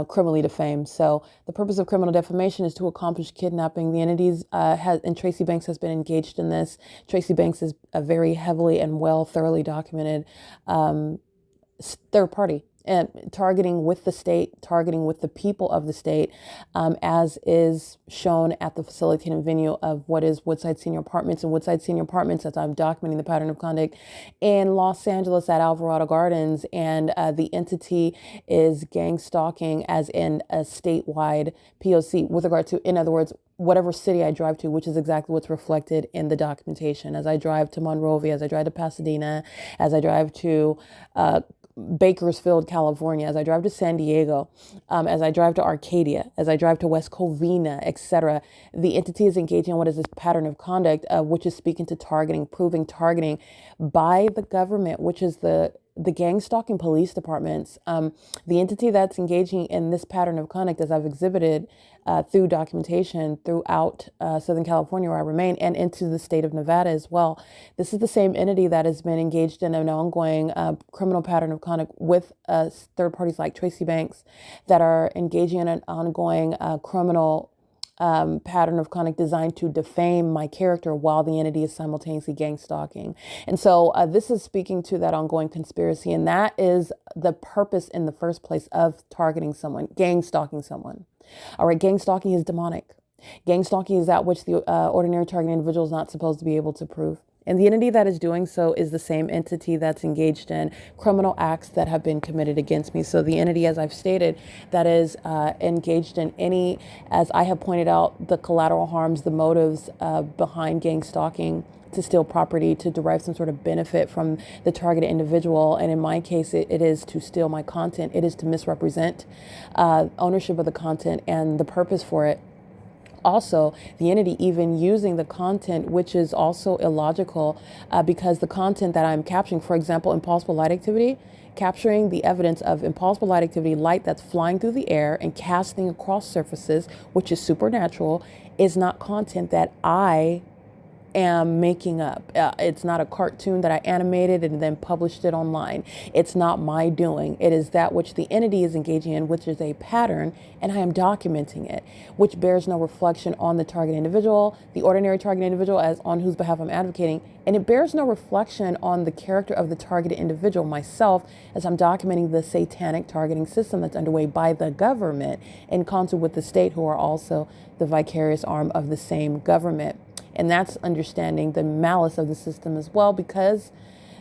criminally defame. So the purpose of criminal defamation is to accomplish kidnapping. The entities and Tracy Banks has been engaged in this. Tracy Banks is a very heavily and thoroughly documented third party, and targeting with the state, targeting with the people of the state, as is shown at the facilitating venue of what is Woodside Senior Apartments. And Woodside Senior Apartments, as I'm documenting the pattern of conduct in Los Angeles at Alvarado Gardens, and the entity is gang stalking as in a statewide P.O.C. with regard to, in other words, whatever city I drive to, which is exactly what's reflected in the documentation. As I drive to Monrovia, as I drive to Pasadena, as I drive to Bakersfield, California, as I drive to San Diego, as I drive to Arcadia, as I drive to West Covina, etc., the entity is engaging in what is this pattern of conduct, which is speaking to targeting, proving targeting by the government, which is the gang stalking police departments. The entity that's engaging in this pattern of conduct, as I've exhibited through documentation throughout Southern California, where I remain, and into the state of Nevada as well. This is the same entity that has been engaged in an ongoing criminal pattern of conduct with third parties like Tracy Banks that are engaging in an ongoing criminal pattern of conduct designed to defame my character while the entity is simultaneously gang stalking. And so this is speaking to that ongoing conspiracy. And that is the purpose in the first place of targeting someone, gang stalking someone. All right, gang stalking is demonic. Gang stalking is that which the ordinary target individual is not supposed to be able to prove. And the entity that is doing so is the same entity that's engaged in criminal acts that have been committed against me. So the entity, as I've stated, that is engaged in any, as I have pointed out, the collateral harms, the motives behind gang stalking, to steal property, to derive some sort of benefit from the targeted individual. And in my case, it is to steal my content. It is to misrepresent ownership of the content and the purpose for it. Also, the entity even using the content, which is also illogical because the content that I'm capturing, for example, impossible light activity, capturing the evidence of impossible light activity, light that's flying through the air and casting across surfaces, which is supernatural, is not content that I am making up. It's not a cartoon that I animated and then published it online. It's not my doing. It is that which the entity is engaging in, which is a pattern, and I am documenting it, which bears no reflection on the target individual, the ordinary target individual, as on whose behalf I'm advocating, and it bears no reflection on the character of the targeted individual, myself, as I'm documenting the satanic targeting system that's underway by the government in concert with the state, who are also the vicarious arm of the same government. And that's understanding the malice of the system as well, because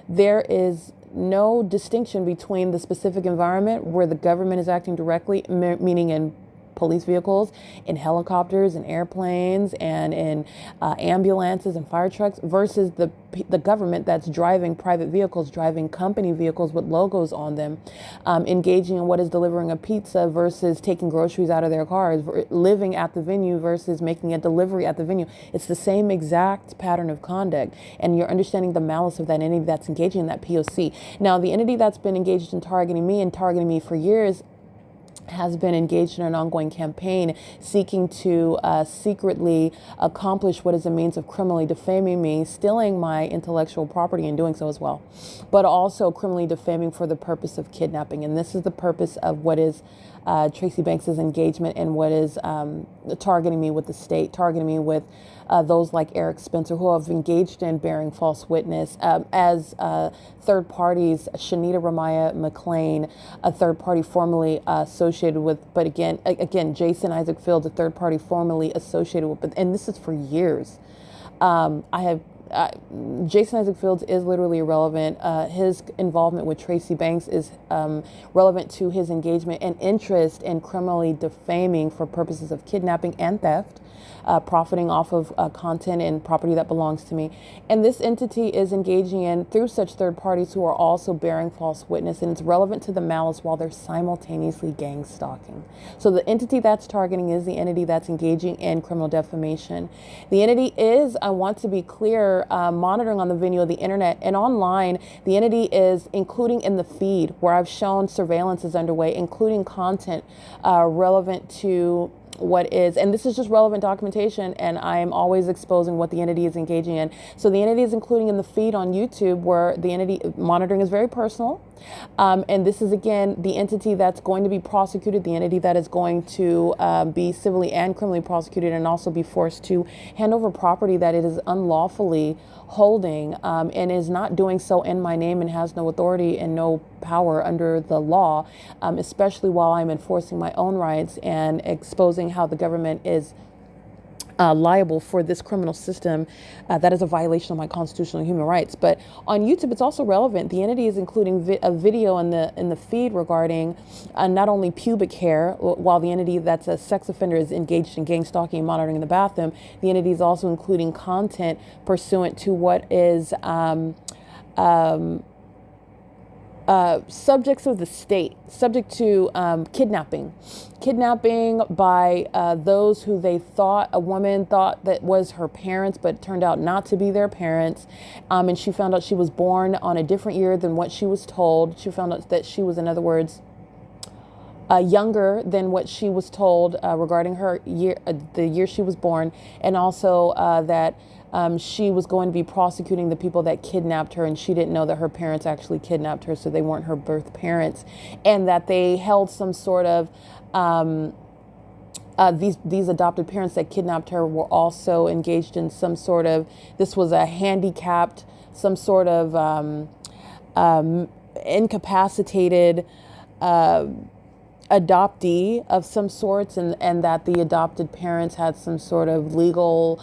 there is no distinction between the specific environment where the government is acting directly, meaning in police vehicles, in helicopters and airplanes and in ambulances and fire trucks, versus the government that's driving private vehicles, driving company vehicles with logos on them, engaging in what is delivering a pizza versus taking groceries out of their cars, living at the venue versus making a delivery at the venue. It's the same exact pattern of conduct, and you're understanding the malice of that entity that's engaging in that POC. Now, the entity that's been engaged in targeting me for years has been engaged in an ongoing campaign seeking to secretly accomplish what is a means of criminally defaming me, stealing my intellectual property and doing so as well, but also criminally defaming for the purpose of kidnapping. And this is the purpose of what is Tracy Banks's engagement and what is targeting me with the state, targeting me with those like Eric Spencer, who have engaged in bearing false witness as third parties. Shanita Ramaya McLean, a third party formerly associated with, but again, Jason Isaac Fields, a third party formerly associated with, and this is for years. Jason Isaac Fields is literally irrelevant. His involvement with Tracy Banks is relevant to his engagement and interest in criminally defaming for purposes of kidnapping and theft, profiting off of content and property that belongs to me. And this entity is engaging in through such third parties who are also bearing false witness, and it's relevant to the malice while they're simultaneously gang stalking. So the entity that's targeting is the entity that's engaging in criminal defamation. The entity is, I want to be clear, monitoring on the venue of the internet and online. The entity is including in the feed where I've shown surveillance is underway, including content relevant to what is, and this is just relevant documentation, and I am always exposing what the entity is engaging in. So the entity is including in the feed on YouTube, where the entity monitoring is very personal. And this is, again, the entity that's going to be prosecuted, the entity that is going to be civilly and criminally prosecuted, and also be forced to hand over property that it is unlawfully holding, and is not doing so in my name and has no authority and no power under the law, especially while I'm enforcing my own rights and exposing how the government is liable for this criminal system that is a violation of my constitutional and human rights. But on YouTube, it's also relevant. The entity is including a video in the feed regarding not only pubic hair, while the entity that's a sex offender is engaged in gang stalking and monitoring in the bathroom. The entity is also including content pursuant to what is subjects of the state, subject to kidnapping by those who a woman thought that was her parents, but it turned out not to be their parents. And she found out she was born on a different year than what she was told. She found out that she was, in other words, younger than what she was told regarding her year, the year she was born, and also that she was going to be prosecuting the people that kidnapped her, and she didn't know that her parents actually kidnapped her, so they weren't her birth parents, and that they held some sort of these adopted parents that kidnapped her were also engaged in some sort of, this was a handicapped, some sort of incapacitated adoptee of some sorts, and that the adopted parents had some sort of legal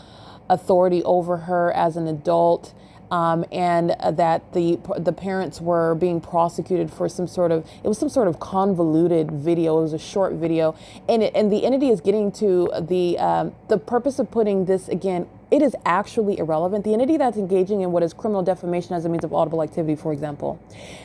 authority over her as an adult, and that the parents were being prosecuted for some sort of convoluted video. It was a short video, and the entity is getting to the purpose of putting this again. It is actually irrelevant. The entity that's engaging in what is criminal defamation as a means of audible activity, for example,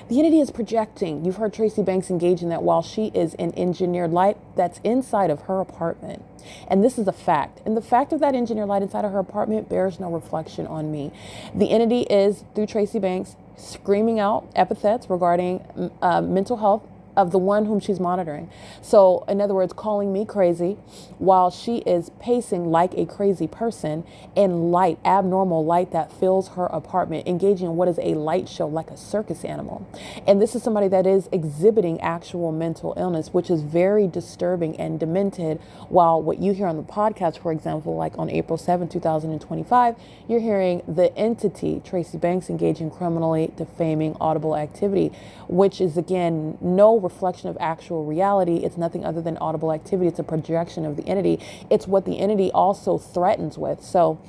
the entity is projecting. You've heard Tracy Banks engage in that while she is in engineered light that's inside of her apartment. And this is a fact. And the fact of that engineered light inside of her apartment bears no reflection on me. The entity is, through Tracy Banks, screaming out epithets regarding mental health of the one whom she's monitoring. So in other words, calling me crazy while she is pacing like a crazy person in light, abnormal light that fills her apartment, engaging in what is a light show like a circus animal. And this is somebody that is exhibiting actual mental illness, which is very disturbing and demented. While what you hear on the podcast, for example, like on April 7, 2025, you're hearing the entity, Tracy Banks, engaging criminally defaming audible activity, which is again, no reflection of actual reality. It's nothing other than audible activity. It's a projection of the entity. It's what the entity also threatens with. So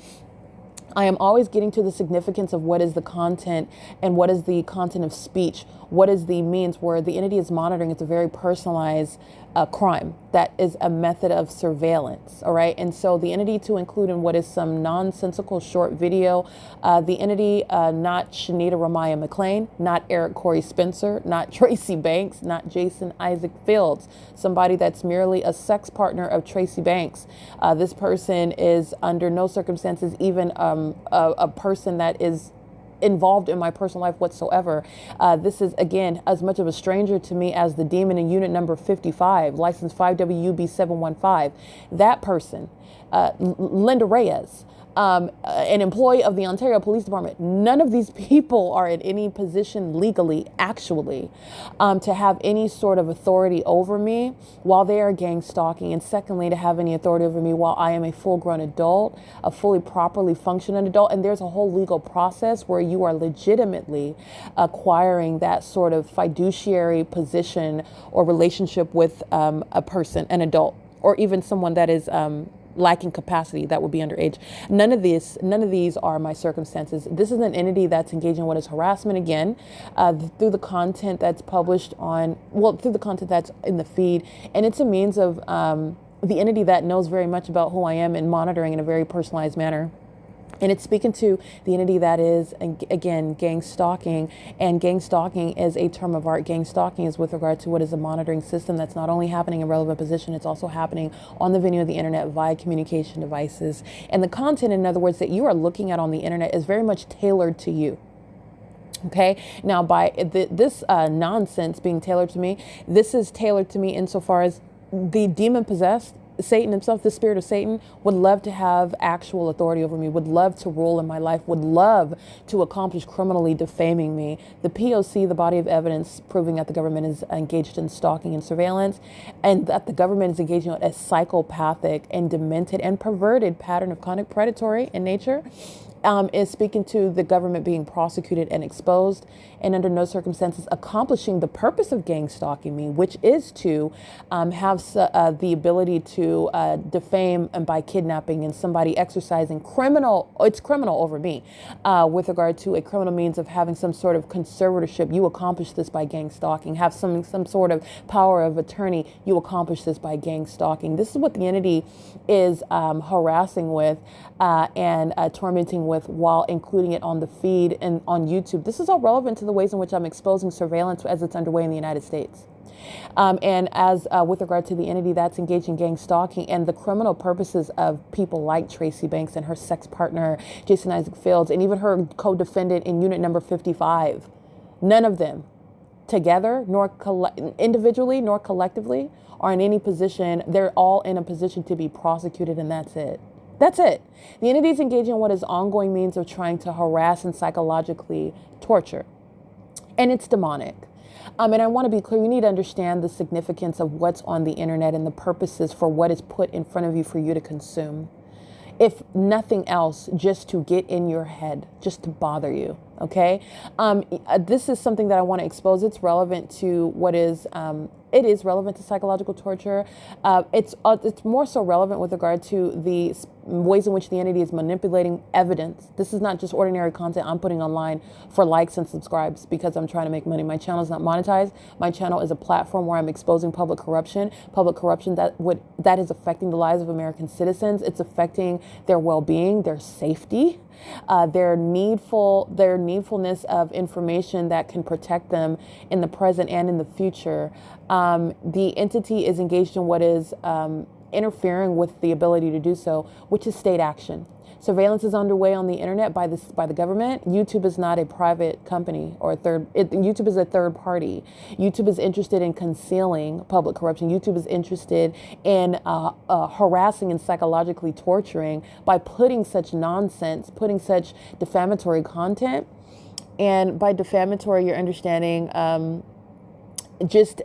I am always getting to the significance of what is the content and what is the content of speech. What is the means where the entity is monitoring? It's a very personalized crime that is a method of surveillance. All right. And so the entity to include in what is some nonsensical short video, the entity, not Shanita Ramaya McLean, not Eric Corey Spencer, not Tracy Banks, not Jason Isaac Fields, somebody that's merely a sex partner of Tracy Banks. This person is under no circumstances even a person that is involved in my personal life whatsoever. This is, again, as much of a stranger to me as the demon in unit number 55, license 5WUB715. That person, LYNDA Reyes, an employee of the Ontario Police Department. None of these people are in any position legally, actually, to have any sort of authority over me while they are gang stalking. And secondly, to have any authority over me while I am a full-grown adult, a fully properly functioning adult. And there's a whole legal process where you are legitimately acquiring that sort of fiduciary position or relationship with a person, an adult, or even someone that is lacking capacity, that would be underage. None of these are my circumstances. This is an entity that's engaging in what is harassment again, through the content that's published through the content that's in the feed. And it's a means of the entity that knows very much about who I am and monitoring in a very personalized manner. And it's speaking to the entity that is, again, gang stalking. And gang stalking is a term of art. Gang stalking is with regard to what is a monitoring system that's not only happening in relevant position, it's also happening on the venue of the internet via communication devices. And the content, in other words, that you are looking at on the internet is very much tailored to you. Okay, now by this nonsense being tailored to me, this is tailored to me insofar as the demon possessed, Satan himself, the spirit of Satan, would love to have actual authority over me, would love to rule in my life, would love to accomplish criminally defaming me. The P.O.C, the body of evidence proving that the government is engaged in stalking and surveillance, and that the government is engaging in a psychopathic and demented and perverted pattern of conduct, predatory in nature, is speaking to the government being prosecuted and exposed, and under no circumstances accomplishing the purpose of gang stalking me, which is to have the ability to defame and by kidnapping and somebody exercising criminal over me with regard to a criminal means of having some sort of conservatorship. You accomplish this by gang stalking. Have some sort of power of attorney. You accomplish this by gang stalking. This is what the entity is harassing with and tormenting with while including it on the feed and on YouTube. This is all relevant to the ways in which I'm exposing surveillance as it's underway in the United States. And as with regard to the entity that's engaged in gang stalking and the criminal purposes of people like Tracy Banks and her sex partner, Jason Isaac Fields, and even her co-defendant in unit number 55, none of them together, nor individually, nor collectively, are in any position. They're all in a position to be prosecuted, and that's it. That's it. The entity is engaging in what is ongoing means of trying to harass and psychologically torture. And it's demonic. And I want to be clear, you need to understand the significance of what's on the internet and the purposes for what is put in front of you for you to consume. If nothing else, just to get in your head, just to bother you. Okay. This is something that I want to expose. It's relevant to what is it is relevant to psychological torture. It's more so relevant with regard to the ways in which the entity is manipulating evidence. This is not just ordinary content I'm putting online for likes and subscribes because I'm trying to make money. My channel is not monetized. My channel is a platform where I'm exposing public corruption that is affecting the lives of American citizens. It's affecting their well-being, their safety, their needfulness of information that can protect them in the present and in the future. The entity is engaged in what is interfering with the ability to do so, which is state action. Surveillance is underway on the internet by the government. YouTube is not a private company or YouTube is a third party. YouTube is interested in concealing public corruption. YouTube is interested in harassing and psychologically torturing by putting such nonsense, putting such defamatory content. And by defamatory, you're understanding just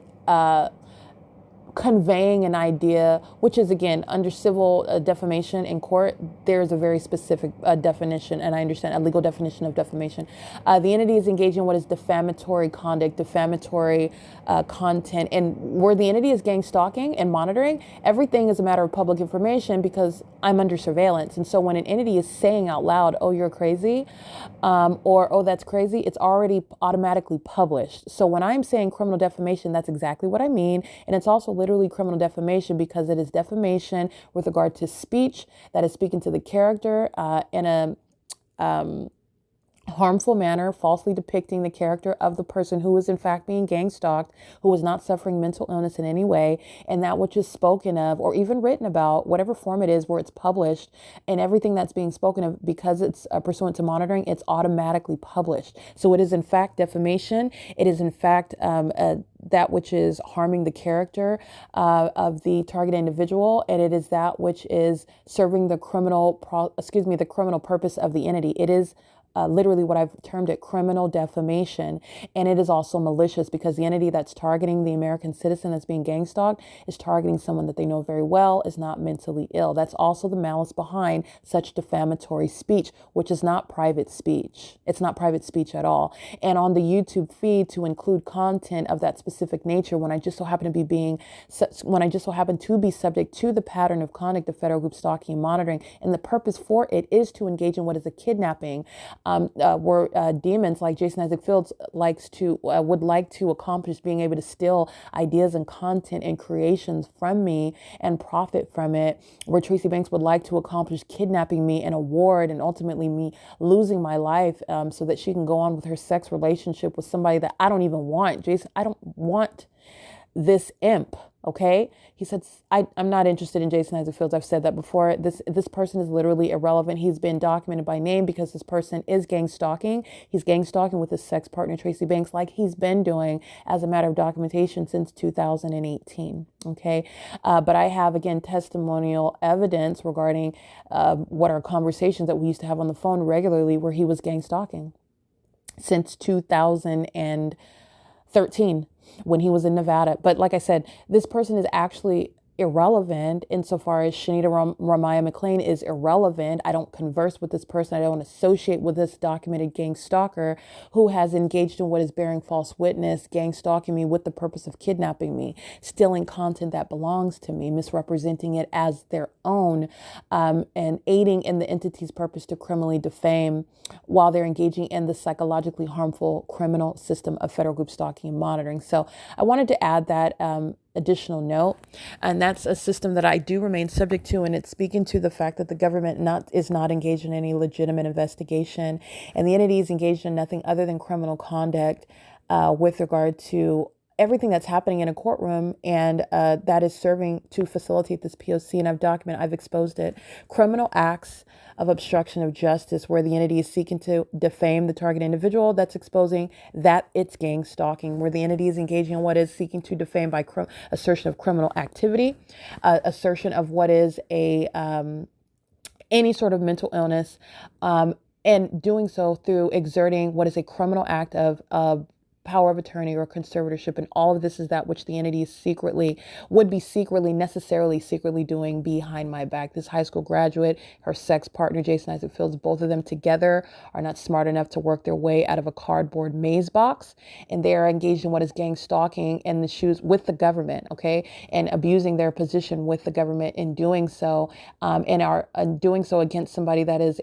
conveying an idea, which is, again, under civil defamation in court, there's a very specific definition, and I understand a legal definition of defamation. The entity is engaging in what is defamatory conduct, defamatory content, and where the entity is gang stalking and monitoring, everything is a matter of public information because I'm under surveillance. And so when an entity is saying out loud, oh, you're crazy, or oh, that's crazy, it's already automatically published. So when I'm saying criminal defamation, that's exactly what I mean. And it's also literally criminal defamation because it is defamation with regard to speech that is speaking to the character in a harmful manner, falsely depicting the character of the person who is in fact being gang stalked, who is not suffering mental illness in any way, and that which is spoken of or even written about, whatever form it is where it's published, and everything that's being spoken of, because it's pursuant to monitoring, it's automatically published. So it is in fact defamation. It is in fact that which is harming the character of the target individual, and it is that which is serving the criminal purpose of the entity. It is literally what I've termed it, criminal defamation. And it is also malicious because the entity that's targeting the American citizen that's being gang stalked is targeting someone that they know very well is not mentally ill. That's also the malice behind such defamatory speech, which is not private speech. It's not private speech at all. And on the YouTube feed, to include content of that specific nature, when I just so happen to be subject to the pattern of conduct of federal group stalking and monitoring, and the purpose for it is to engage in what is a kidnapping, where demons like Jason Isaac Fields would like to accomplish, being able to steal ideas and content and creations from me and profit from it, where Tracy Banks would like to accomplish kidnapping me and award and ultimately me losing my life so that she can go on with her sex relationship with somebody that I don't even want. Jason, I don't want this imp. Okay. He said, I'm not interested in Jason Isaac Fields. I've said that before. This person is literally irrelevant. He's been documented by name because this person is gang stalking. He's gang stalking with his sex partner, Tracy Banks, like he's been doing as a matter of documentation since 2018. Okay. But I have, again, testimonial evidence regarding what are conversations that we used to have on the phone regularly where he was gang stalking since 2013. When he was in Nevada. But like I said, this person is actually irrelevant insofar as Shanita Ramaya McLean is irrelevant. I don't converse with this person. I don't associate with this documented gang stalker who has engaged in what is bearing false witness, gang stalking me with the purpose of kidnapping me, stealing content that belongs to me, misrepresenting it as their own, and aiding in the entity's purpose to criminally defame while they're engaging in the psychologically harmful criminal system of federal group stalking and monitoring. So I wanted to add that additional note, and that's a system that I do remain subject to, and it's speaking to the fact that the government is not engaged in any legitimate investigation, and the entity is engaged in nothing other than criminal conduct with regard to everything that's happening in a courtroom, and that is serving to facilitate this P.O.C. And I've exposed it. Criminal acts of obstruction of justice where the entity is seeking to defame the target individual, that's exposing that it's gang stalking, where the entity is engaging in what is seeking to defame by assertion of criminal activity, assertion of what is any sort of mental illness, and doing so through exerting what is a criminal act of power of attorney or conservatorship, and all of this is that which the entity is necessarily secretly doing behind my back. This high school graduate, her sex partner, Jason Isaac Fields, both of them together are not smart enough to work their way out of a cardboard maze box, and they are engaged in what is gang stalking and the shoes with the government, okay, and abusing their position with the government in doing so, and are doing so against somebody that is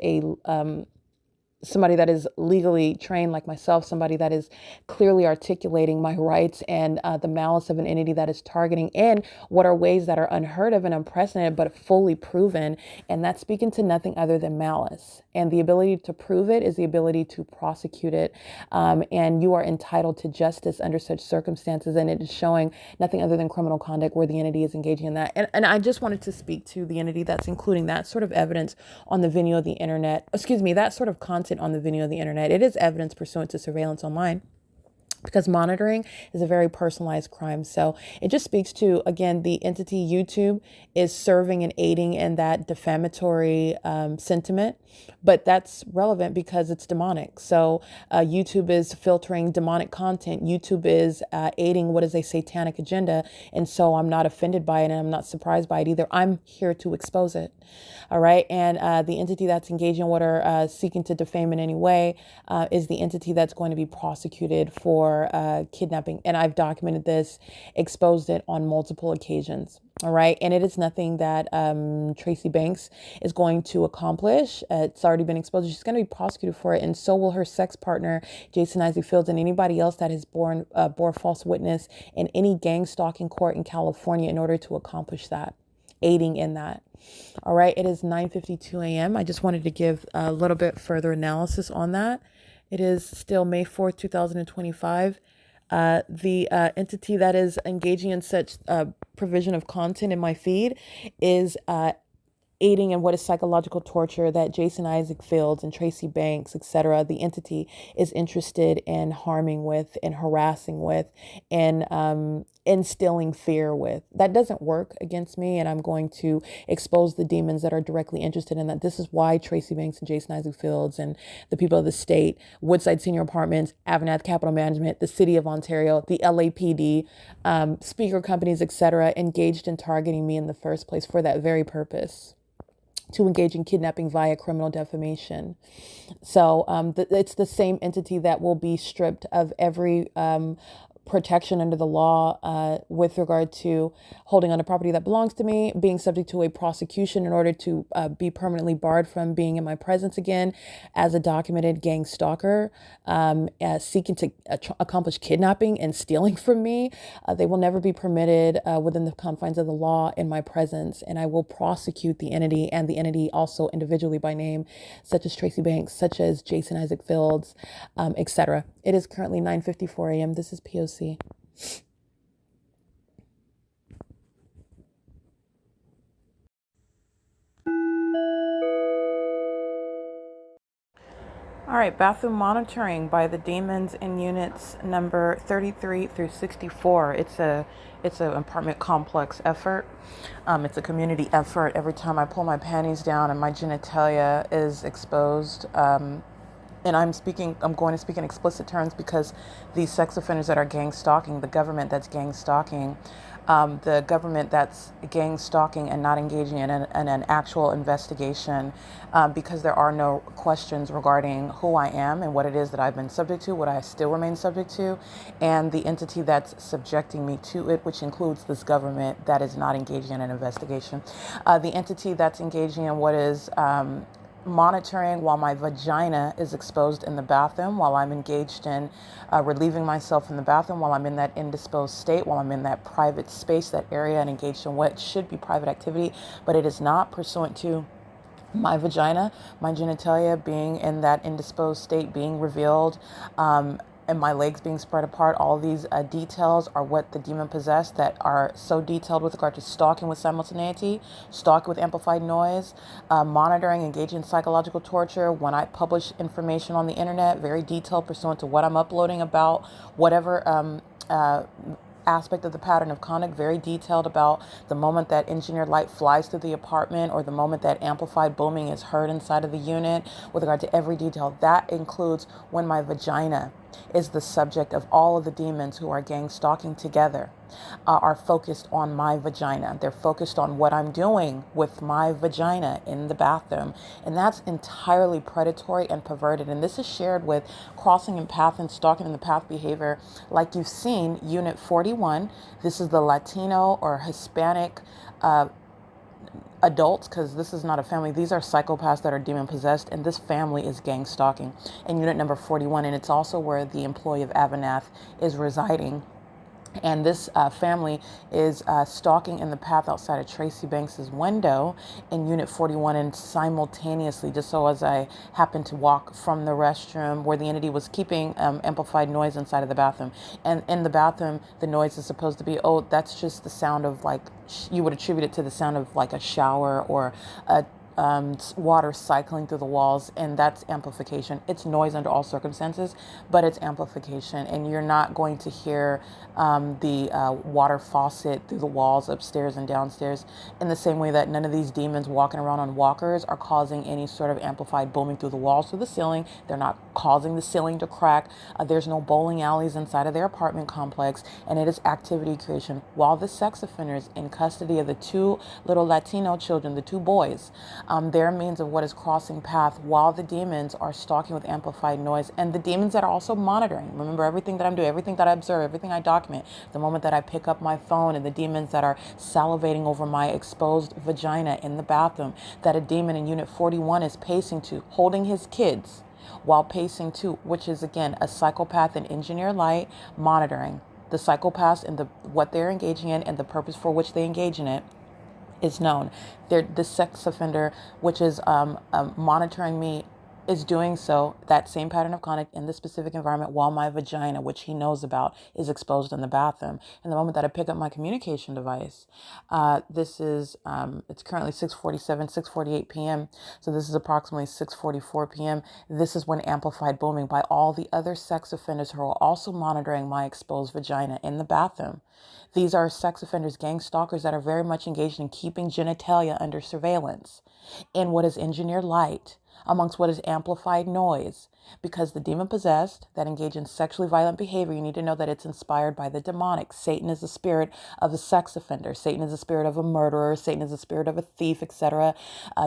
somebody that is legally trained like myself, somebody that is clearly articulating my rights and the malice of an entity that is targeting in what are ways that are unheard of and unprecedented, but fully proven. And that's speaking to nothing other than malice. And the ability to prove it is the ability to prosecute it. And you are entitled to justice under such circumstances. And it is showing nothing other than criminal conduct where the entity is engaging in that. And I just wanted to speak to the entity that's including that sort of evidence on the video of the internet, that sort of content on the video of the internet. It is evidence pursuant to surveillance online, because monitoring is a very personalized crime. So it just speaks to, again, the entity YouTube is serving and aiding in that defamatory sentiment. But that's relevant because it's demonic. So YouTube is filtering demonic content. YouTube is aiding what is a satanic agenda. And so I'm not offended by it, and I'm not surprised by it either. I'm here to expose it. All right. And the entity that's engaging what are seeking to defame in any way is the entity that's going to be prosecuted for kidnapping. And I've documented this, exposed it on multiple occasions. All right. And it is nothing that Tracy Banks is going to accomplish. It's already been exposed. She's going to be prosecuted for it. And so will her sex partner, Jason Isaac Fields, and anybody else that has bore false witness in any gang stalking court in California in order to accomplish that, aiding in that. All right. It is 9:52 a.m. I just wanted to give a little bit further analysis on that. It is still May 4th, 2025. The entity that is engaging in such provision of content in my feed is aiding in what is psychological torture that Jason Isaac Fields and Tracy Banks, etc., the entity is interested in harming with and harassing with and instilling fear with. That doesn't work against me, and I'm going to expose the demons that are directly interested in that. This is why Tracy Banks and Jason Isaac Fields and the people of the state, Woodside Senior Apartments, AVANATH Capital Management, the City of Ontario, the LAPD, speaker companies, etc., engaged in targeting me in the first place for that very purpose, to engage in kidnapping via criminal defamation. So it's the same entity that will be stripped of every protection under the law with regard to holding on to property that belongs to me, being subject to a prosecution in order to be permanently barred from being in my presence again as a documented gang stalker, seeking to accomplish kidnapping and stealing from me. They will never be permitted within the confines of the law in my presence, and I will prosecute the entity and the entity also individually by name, such as Tracy Banks, such as Jason Isaac Fields, etc. It is currently 9:54 a.m. This is P.O.C. All right, bathroom monitoring by the demons in units number 33 through 64. It's an apartment complex effort. It's a community effort. Every time I pull my panties down and my genitalia is exposed, and I'm going to speak in explicit terms because these sex offenders that are gang stalking, the government that's gang stalking, the government that's gang stalking and not engaging in an actual investigation, because there are no questions regarding who I am and what it is that I've been subject to, what I still remain subject to, and the entity that's subjecting me to it, which includes this government that is not engaging in an investigation. The entity that's engaging in what is monitoring while my vagina is exposed in the bathroom, while I'm engaged in relieving myself in the bathroom, while I'm in that indisposed state, while I'm in that private space, that area, and engaged in what should be private activity, but it is not, pursuant to my vagina, my genitalia being in that indisposed state, being revealed, and my legs being spread apart. All these details are what the demon possessed, that are so detailed with regard to stalking with simultaneity, stalking with amplified noise, monitoring, engaging in psychological torture. When I publish information on the internet, very detailed pursuant to what I'm uploading about whatever aspect of the pattern of conduct, very detailed about the moment that engineered light flies through the apartment or the moment that amplified booming is heard inside of the unit, with regard to every detail. That includes when my vagina is the subject of all of the demons who are gang stalking together, are focused on my vagina. They're focused on what I'm doing with my vagina in the bathroom. And that's entirely predatory and perverted. And this is shared with crossing in path and stalking in the path behavior. Like you've seen, Unit 41, this is the Latino or Hispanic adults, because this is not a family. These are psychopaths that are demon possessed, and this family is gang stalking in unit number 41. And it's also where the employee of AVANATH is residing. And this family is stalking in the path outside of Tracy Banks's window in Unit 41, and simultaneously, just so as I happened to walk from the restroom where the entity was keeping amplified noise inside of the bathroom. And in the bathroom, the noise is supposed to be, oh, that's just the sound of, like, you would attribute it to the sound of like a shower or a water cycling through the walls, and that's amplification. It's noise under all circumstances, but it's amplification, and you're not going to hear the water faucet through the walls upstairs and downstairs in the same way that none of these demons walking around on walkers are causing any sort of amplified booming through the walls to the ceiling. They're not causing the ceiling to crack. There's no bowling alleys inside of their apartment complex, and it is activity creation. While the sex offenders in custody of the two little Latino children, the two boys, their means of what is crossing path, while the demons are stalking with amplified noise, and the demons that are also monitoring. Remember, everything that I'm doing, everything that I observe, everything I document, the moment that I pick up my phone, and the demons that are salivating over my exposed vagina in the bathroom, that a demon in Unit 41 is pacing to, holding his kids while pacing to, which is again a psychopath in engineer light monitoring. The psychopaths and what they're engaging in and the purpose for which they engage in it is known. The sex offender, which is monitoring me, is doing so, that same pattern of conduct in the specific environment, while my vagina, which he knows about, is exposed in the bathroom. And the moment that I pick up my communication device, this is, it's currently 6:47, 6:48 p.m. So this is approximately 6:44 p.m. This is when amplified booming by all the other sex offenders who are also monitoring my exposed vagina in the bathroom. These are sex offenders, gang stalkers that are very much engaged in keeping genitalia under surveillance in what is engineered light, amongst what is amplified noise. Because the demon possessed that engage in sexually violent behavior, you need to know that it's inspired by the demonic. Satan is the spirit of a sex offender. Satan is the spirit of a murderer. Satan is the spirit of a thief, etc.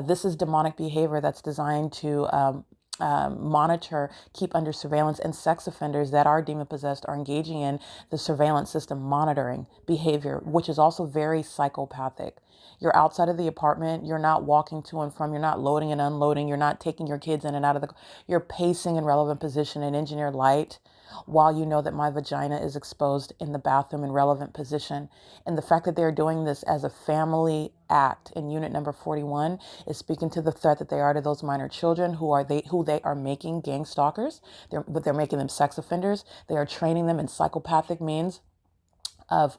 This is demonic behavior that's designed to monitor, keep under surveillance, and sex offenders that are demon possessed are engaging in the surveillance system monitoring behavior, which is also very psychopathic. You're outside of the apartment. You're not walking to and from. You're not loading and unloading. You're not taking your kids in and out of you're pacing in relevant position in engineered light, while you know that my vagina is exposed in the bathroom in relevant position. And the fact that they're doing this as a family act in unit number 41 is speaking to the threat that they are to those minor children who they are making gang stalkers. They're making them sex offenders. They are training them in psychopathic means of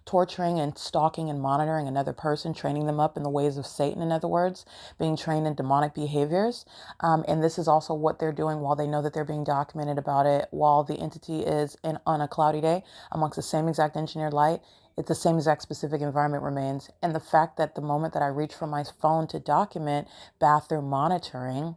torturing and stalking and monitoring another person, training them up in the ways of Satan, in other words, being trained in demonic behaviors. And this is also what they're doing while they know that they're being documented about it, while the entity is on a cloudy day amongst the same exact engineered light. It's the same exact specific environment remains. And the fact that the moment that I reach for my phone to document bathroom monitoring,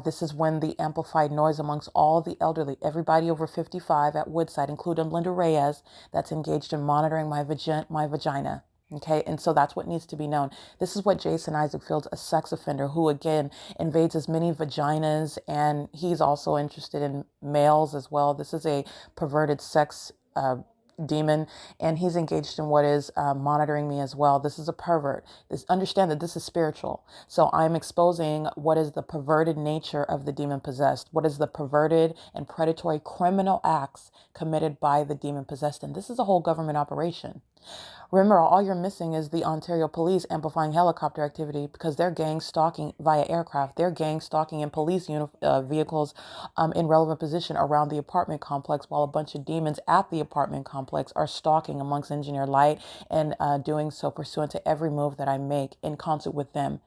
this is when the amplified noise amongst all the elderly, everybody over 55 at Woodside, including LYNDA Reyes, that's engaged in monitoring my vagina. Okay, and so that's what needs to be known. This is what Jason Isaac Fields, a sex offender who, again, invades as many vaginas, and he's also interested in males as well. This is a perverted sex demon, and he's engaged in what is monitoring me as well. This is a pervert. Understand that this is spiritual. So I'm exposing what is the perverted nature of the demon possessed, what is the perverted and predatory criminal acts committed by the demon possessed. And this is a whole government operation. Remember, all you're missing is the Ontario police amplifying helicopter activity, because they're gang stalking via aircraft. They're gang stalking in police vehicles in relevant position around the apartment complex, while a bunch of demons at the apartment complex are stalking amongst engineered light and doing so pursuant to every move that I make in concert with them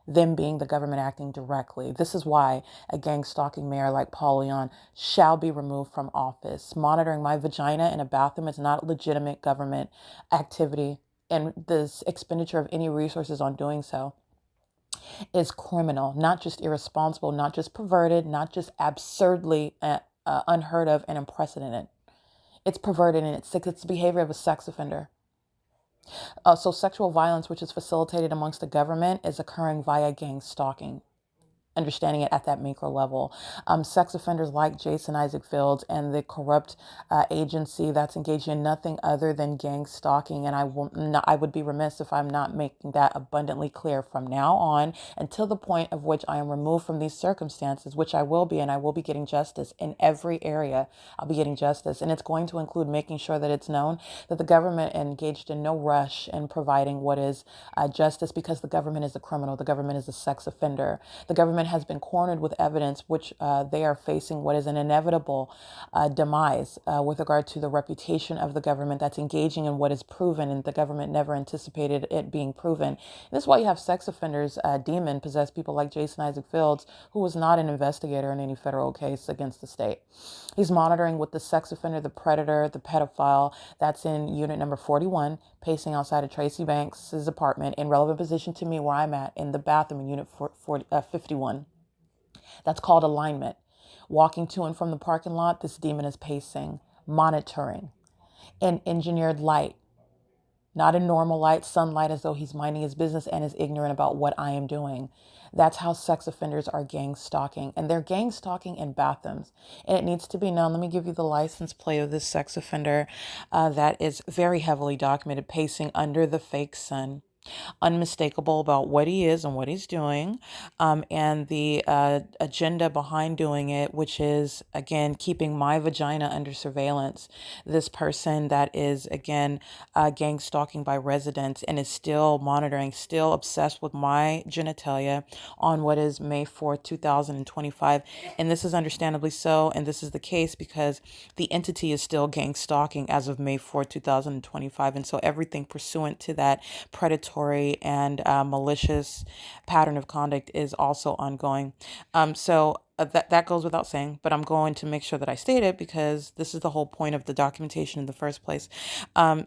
being the government acting directly. This is why a gang stalking mayor like Paul Leon shall be removed from office. Monitoring my vagina in a bathroom is not legitimate government activity, and this expenditure of any resources on doing so is criminal, not just irresponsible, not just perverted, not just absurdly unheard of and unprecedented. It's perverted and it's sick. It's the behavior of a sex offender. So sexual violence, which is facilitated amongst the government, is occurring via gang stalking. Understanding it at that micro level. Sex offenders like Jason Isaac Fields and the corrupt agency that's engaged in nothing other than gang stalking. And I would be remiss if I'm not making that abundantly clear from now on until the point of which I am removed from these circumstances, which I will be, and I will be getting justice in every area. I'll be getting justice. And it's going to include making sure that it's known that the government engaged in no rush in providing what is justice, because the government is a criminal. The government is a sex offender. The government has been cornered with evidence which they are facing what is an inevitable demise with regard to the reputation of the government that's engaging in what is proven, and the government never anticipated it being proven. And this is why you have sex offenders, demon-possessed people like Jason Isaac Fields, who was not an investigator in any federal case against the state. He's monitoring with the sex offender, the predator, the pedophile that's in unit number 41, pacing outside of Tracy Banks' apartment in relevant position to me where I'm at in the bathroom in unit 51. That's called alignment. Walking to and from the parking lot, this demon is pacing, monitoring, in engineered light, not in normal light, sunlight, as though he's minding his business and is ignorant about what I am doing. That's how sex offenders are gang stalking, and they're gang stalking in bathrooms. And it needs to be known. Let me give you the license plate of this sex offender that is very heavily documented, pacing under the fake sun. Unmistakable about what he is and what he's doing, and the agenda behind doing it, which is, again, keeping my vagina under surveillance. This person that is, again, gang stalking by residents and is still monitoring, still obsessed with my genitalia on what is May 4th, 2025. And this is understandably so. And this is the case because the entity is still gang stalking as of May 4th, 2025. And so everything pursuant to that predatory and malicious pattern of conduct is also ongoing. That goes without saying, but I'm going to make sure that I state it because this is the whole point of the documentation in the first place.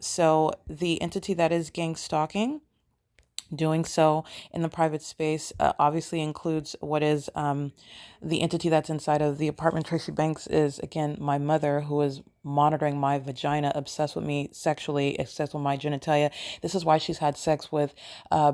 So the entity that is gang stalking, doing so in the private space, obviously includes what is the entity that's inside of the apartment. Tracy Banks is, again, my mother, who is monitoring my vagina, obsessed with me sexually, obsessed with my genitalia. This is why she's had sex with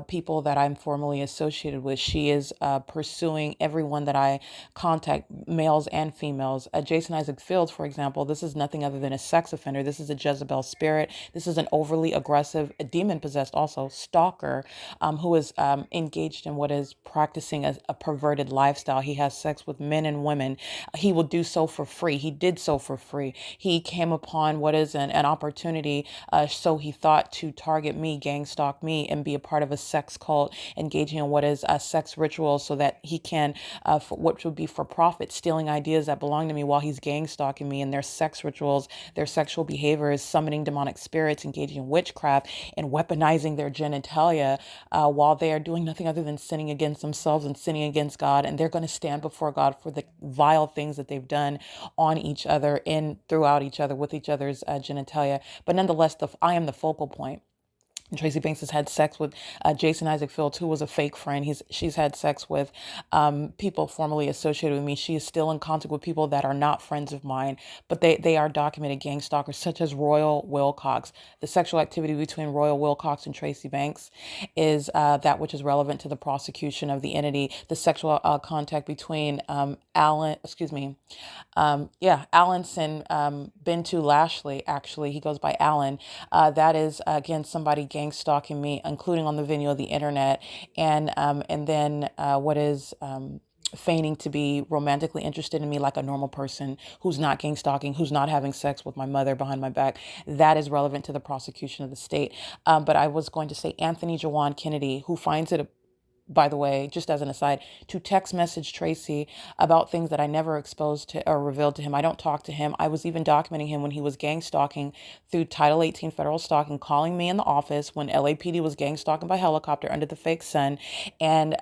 people that I'm formally associated with. She is pursuing everyone that I contact, males and females. Jason Isaac Fields, for example, this is nothing other than a sex offender. This is a Jezebel spirit. This is an overly aggressive, demon-possessed also stalker who is engaged in what is practicing a perverted lifestyle. He has sex with men and women. He will do so for free. He did so for free. He came upon what is an opportunity, so he thought, to target me, gang stalk me, and be a part of a sex cult, engaging in what is a sex ritual so that he can, for what would be for profit, stealing ideas that belong to me while he's gang stalking me, and their sex rituals, their sexual behaviors, summoning demonic spirits, engaging in witchcraft, and weaponizing their genitalia while they are doing nothing other than sinning against themselves and sinning against God. And they're going to stand before God for the vile things that they've done on each other, throughout each other, with each other's genitalia. But nonetheless, I am the focal point. And Tracy Banks has had sex with Jason Isaac Fields, who was a fake friend. She's had sex with people formerly associated with me. She is still in contact with people that are not friends of mine, but they are documented gang stalkers, such as Royal Wilcox. The sexual activity between Royal Wilcox and Tracy Banks is that which is relevant to the prosecution of the entity. The sexual contact between Alanson Bintu Lashley, actually, he goes by Alan. That is, again, somebody gang stalking me, including on the video of the internet, and then what is feigning to be romantically interested in me like a normal person who's not gang stalking, who's not having sex with my mother behind my back. That is relevant to the prosecution of the state. But I was going to say Anthony Jawan Kennedy, who finds it, by the way, just as an aside, to text message Tracy about things that I never exposed to or revealed to him. I don't talk to him. I was even documenting him when he was gang stalking through Title 18 federal stalking, calling me in the office when LAPD was gang stalking by helicopter under the fake sun. And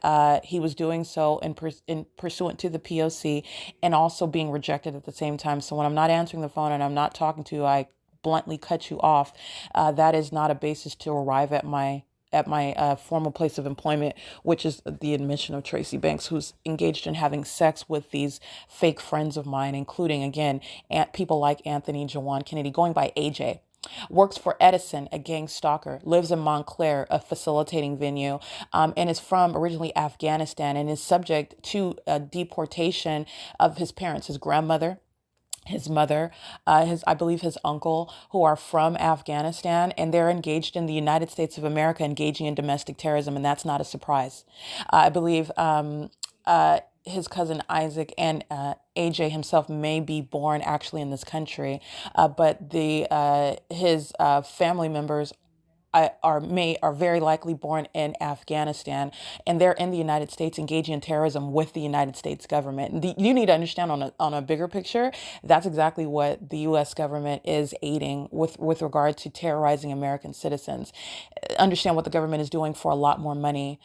he was doing so in pursuant to the P.O.C. and also being rejected at the same time. So when I'm not answering the phone and I'm not talking to you, I bluntly cut you off. That is not a basis to arrive at my at my formal place of employment, which is the admission of Tracy Banks, who's engaged in having sex with these fake friends of mine, including, again, people like Anthony Jawan Kennedy, going by AJ. Works for Edison, a gang stalker, lives in Montclair, a facilitating venue, and is from originally Afghanistan, and is subject to deportation of his parents, his grandmother, his mother, I believe his uncle, who are from Afghanistan, and they're engaged in the United States of America, engaging in domestic terrorism, and that's not a surprise. I believe his cousin Isaac and AJ himself may be born actually in this country, but his family members are very likely born in Afghanistan, and they're in the United States engaging in terrorism with the United States government. You need to understand on a bigger picture, that's exactly what the U.S. government is aiding with regard to terrorizing American citizens. Understand what the government is doing for a lot more money,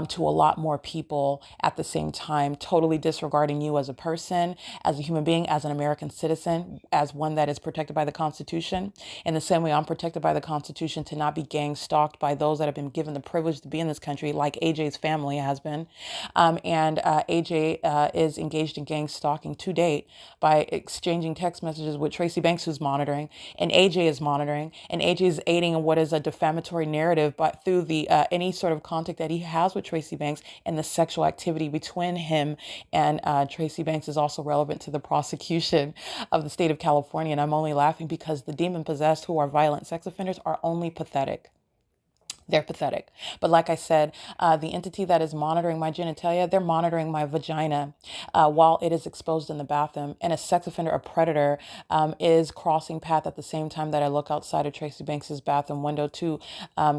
to a lot more people at the same time, totally disregarding you as a person, as a human being, as an American citizen, as one that is protected by the Constitution. In the same way I'm protected by the Constitution to not be gang stalked by those that have been given the privilege to be in this country, like AJ's family has been. And AJ is engaged in gang stalking to date by exchanging text messages with Tracy Banks, who's monitoring, and AJ is monitoring, and AJ is aiding in what is a defamatory narrative, but through the any sort of contact that he has with Tracy Banks, and the sexual activity between him and Tracy Banks is also relevant to the prosecution of the state of California. And I'm only laughing because the demon possessed who are violent sex offenders are only pathetic. They're pathetic. But like I said, the entity that is monitoring my genitalia, they're monitoring my vagina while it is exposed in the bathroom. And a sex offender, a predator, is crossing path at the same time that I look outside of Tracy Banks's bathroom window to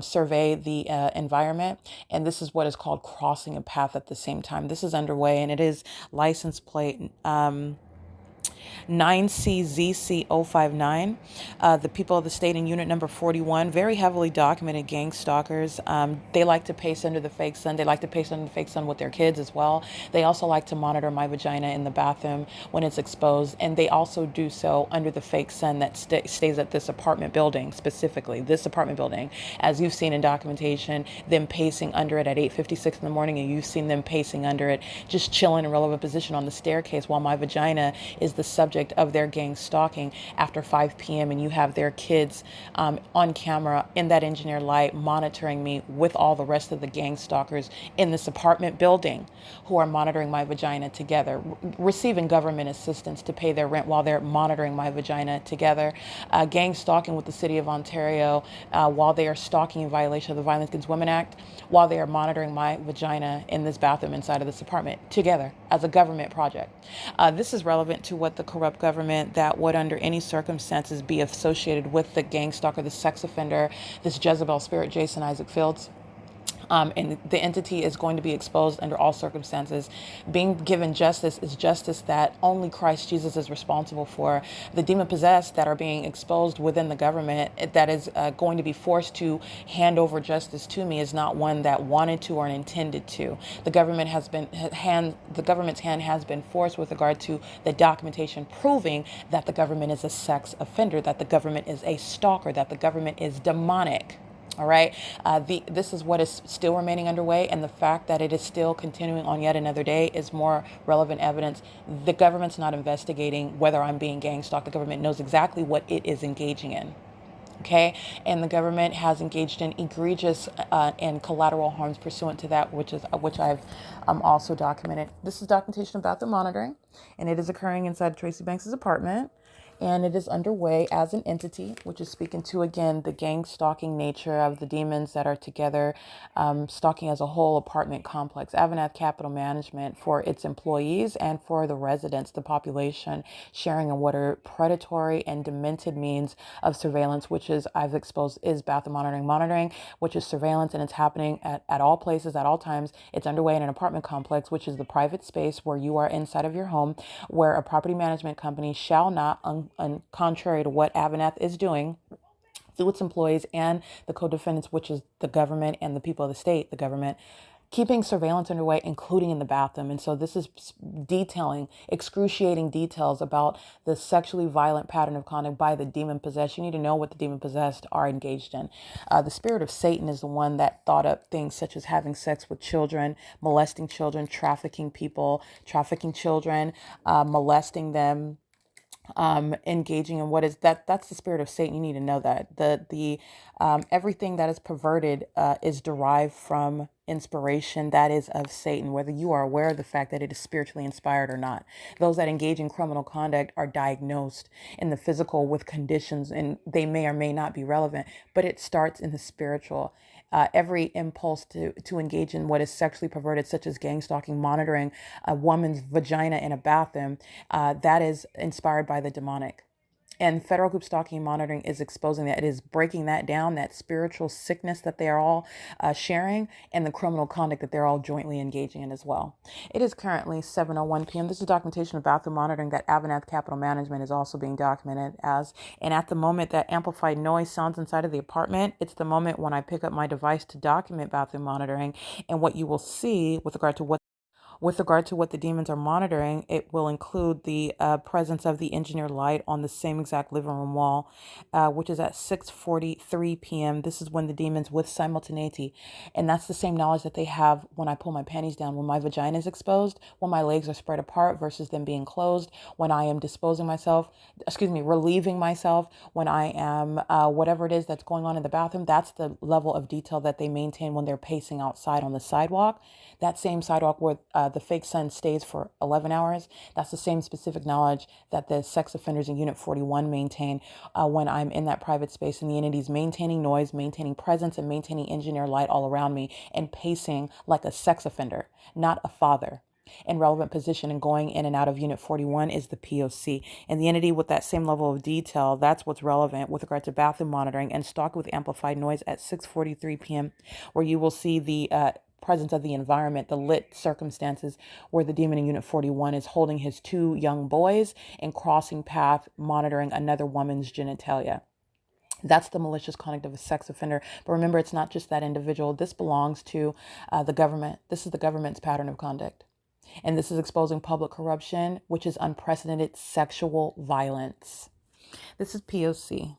survey the environment. And this is what is called crossing a path at the same time. This is underway, and it is license plate 9CZC059. The people of the state in unit number 41, very heavily documented gang stalkers. They like to pace under the fake sun. They like to pace under the fake sun with their kids as well. They also like to monitor my vagina in the bathroom when it's exposed. And they also do so under the fake sun that stays at this apartment building, specifically this apartment building. As you've seen in documentation, them pacing under it at 8:56 in the morning, and you've seen them pacing under it, just chilling in a relevant position on the staircase while my vagina is the subject of their gang stalking after 5 p.m. and you have their kids on camera in that engineer light monitoring me with all the rest of the gang stalkers in this apartment building who are monitoring my vagina together, receiving government assistance to pay their rent while they're monitoring my vagina together, gang stalking with the city of Ontario while they are stalking in violation of the Violence Against Women Act, while they are monitoring my vagina in this bathroom inside of this apartment together as a government project. This is relevant to what the corrupt government that would under any circumstances be associated with the gang stalker, the sex offender, this Jezebel spirit, Jason Isaac Fields. And the entity is going to be exposed under all circumstances. Being given justice is justice that only Christ Jesus is responsible for. The demon possessed that are being exposed within the government that is going to be forced to hand over justice to me is not one that wanted to or intended to. The government's hand has been forced with regard to the documentation proving that the government is a sex offender, that the government is a stalker, that the government is demonic. All right. This is what is still remaining underway. And the fact that it is still continuing on yet another day is more relevant evidence. The government's not investigating whether I'm being gang stalked. The government knows exactly what it is engaging in. Okay. And the government has engaged in egregious and collateral harms pursuant to that, which I've also documented. This is documentation about the monitoring, and it is occurring inside Tracy Banks's apartment. And it is underway as an entity, which is speaking to, again, the gang stalking nature of the demons that are together, stalking as a whole apartment complex. AVANATH Capital Management for its employees and for the residents, the population, sharing in what are predatory and demented means of surveillance, which is, I've exposed, is bathroom monitoring, which is surveillance, and it's happening at all places, at all times. It's underway in an apartment complex, which is the private space where you are inside of your home, where a property management company shall not, contrary to what AVANATH is doing through its employees and the co-defendants, which is the government and the people of the state, the government, keeping surveillance underway, including in the bathroom. And so this is detailing excruciating details about the sexually violent pattern of conduct by the demon possessed. You need to know what the demon possessed are engaged in. The spirit of Satan is the one that thought up things such as having sex with children, molesting children, trafficking people, trafficking children, molesting them, engaging in what is that's the spirit of Satan. You need to know that the everything that is perverted is derived from inspiration that is of Satan, whether you are aware of the fact that it is spiritually inspired or not. Those that engage in criminal conduct are diagnosed in the physical with conditions, and they may or may not be relevant, but it starts in the spiritual. Every impulse to engage in what is sexually perverted, such as gang stalking, monitoring a woman's vagina in a bathroom, that is inspired by the demonic. And federal group stalking and monitoring is exposing that. It is breaking that down, that spiritual sickness that they are all sharing, and the criminal conduct that they're all jointly engaging in as well. It is currently 7:01 p.m. This is documentation of bathroom monitoring that AVANATH Capital Management is also being documented as. And at the moment that amplified noise sounds inside of the apartment, it's the moment when I pick up my device to document bathroom monitoring. And what you will see with regard to what the demons are monitoring, it will include the presence of the engineer light on the same exact living room wall, which is at 6:43 p.m. This is when the demons with simultaneity, and that's the same knowledge that they have when I pull my panties down, when my vagina is exposed, when my legs are spread apart versus them being closed, when I am relieving myself, when I am whatever it is that's going on in the bathroom. That's the level of detail that they maintain when they're pacing outside on the sidewalk. That same sidewalk where the fake sun stays for 11 hours, that's the same specific knowledge that the sex offenders in Unit 41 maintain when I'm in that private space, and the entities maintaining noise, maintaining presence, and maintaining engineer light all around me, and pacing like a sex offender, not a father. In relevant position and going in and out of Unit 41 is the P.O.C. And the entity with that same level of detail, that's what's relevant with regard to bathroom monitoring and stalk with amplified noise at 6:43 p.m., where you will see the presence of the environment, the lit circumstances where the demon in Unit 41 is holding his two young boys and crossing path, monitoring another woman's genitalia. That's the malicious conduct of a sex offender. But remember, it's not just that individual. This belongs to the government. This is the government's pattern of conduct. And this is exposing public corruption, which is unprecedented sexual violence. This is P.O.C.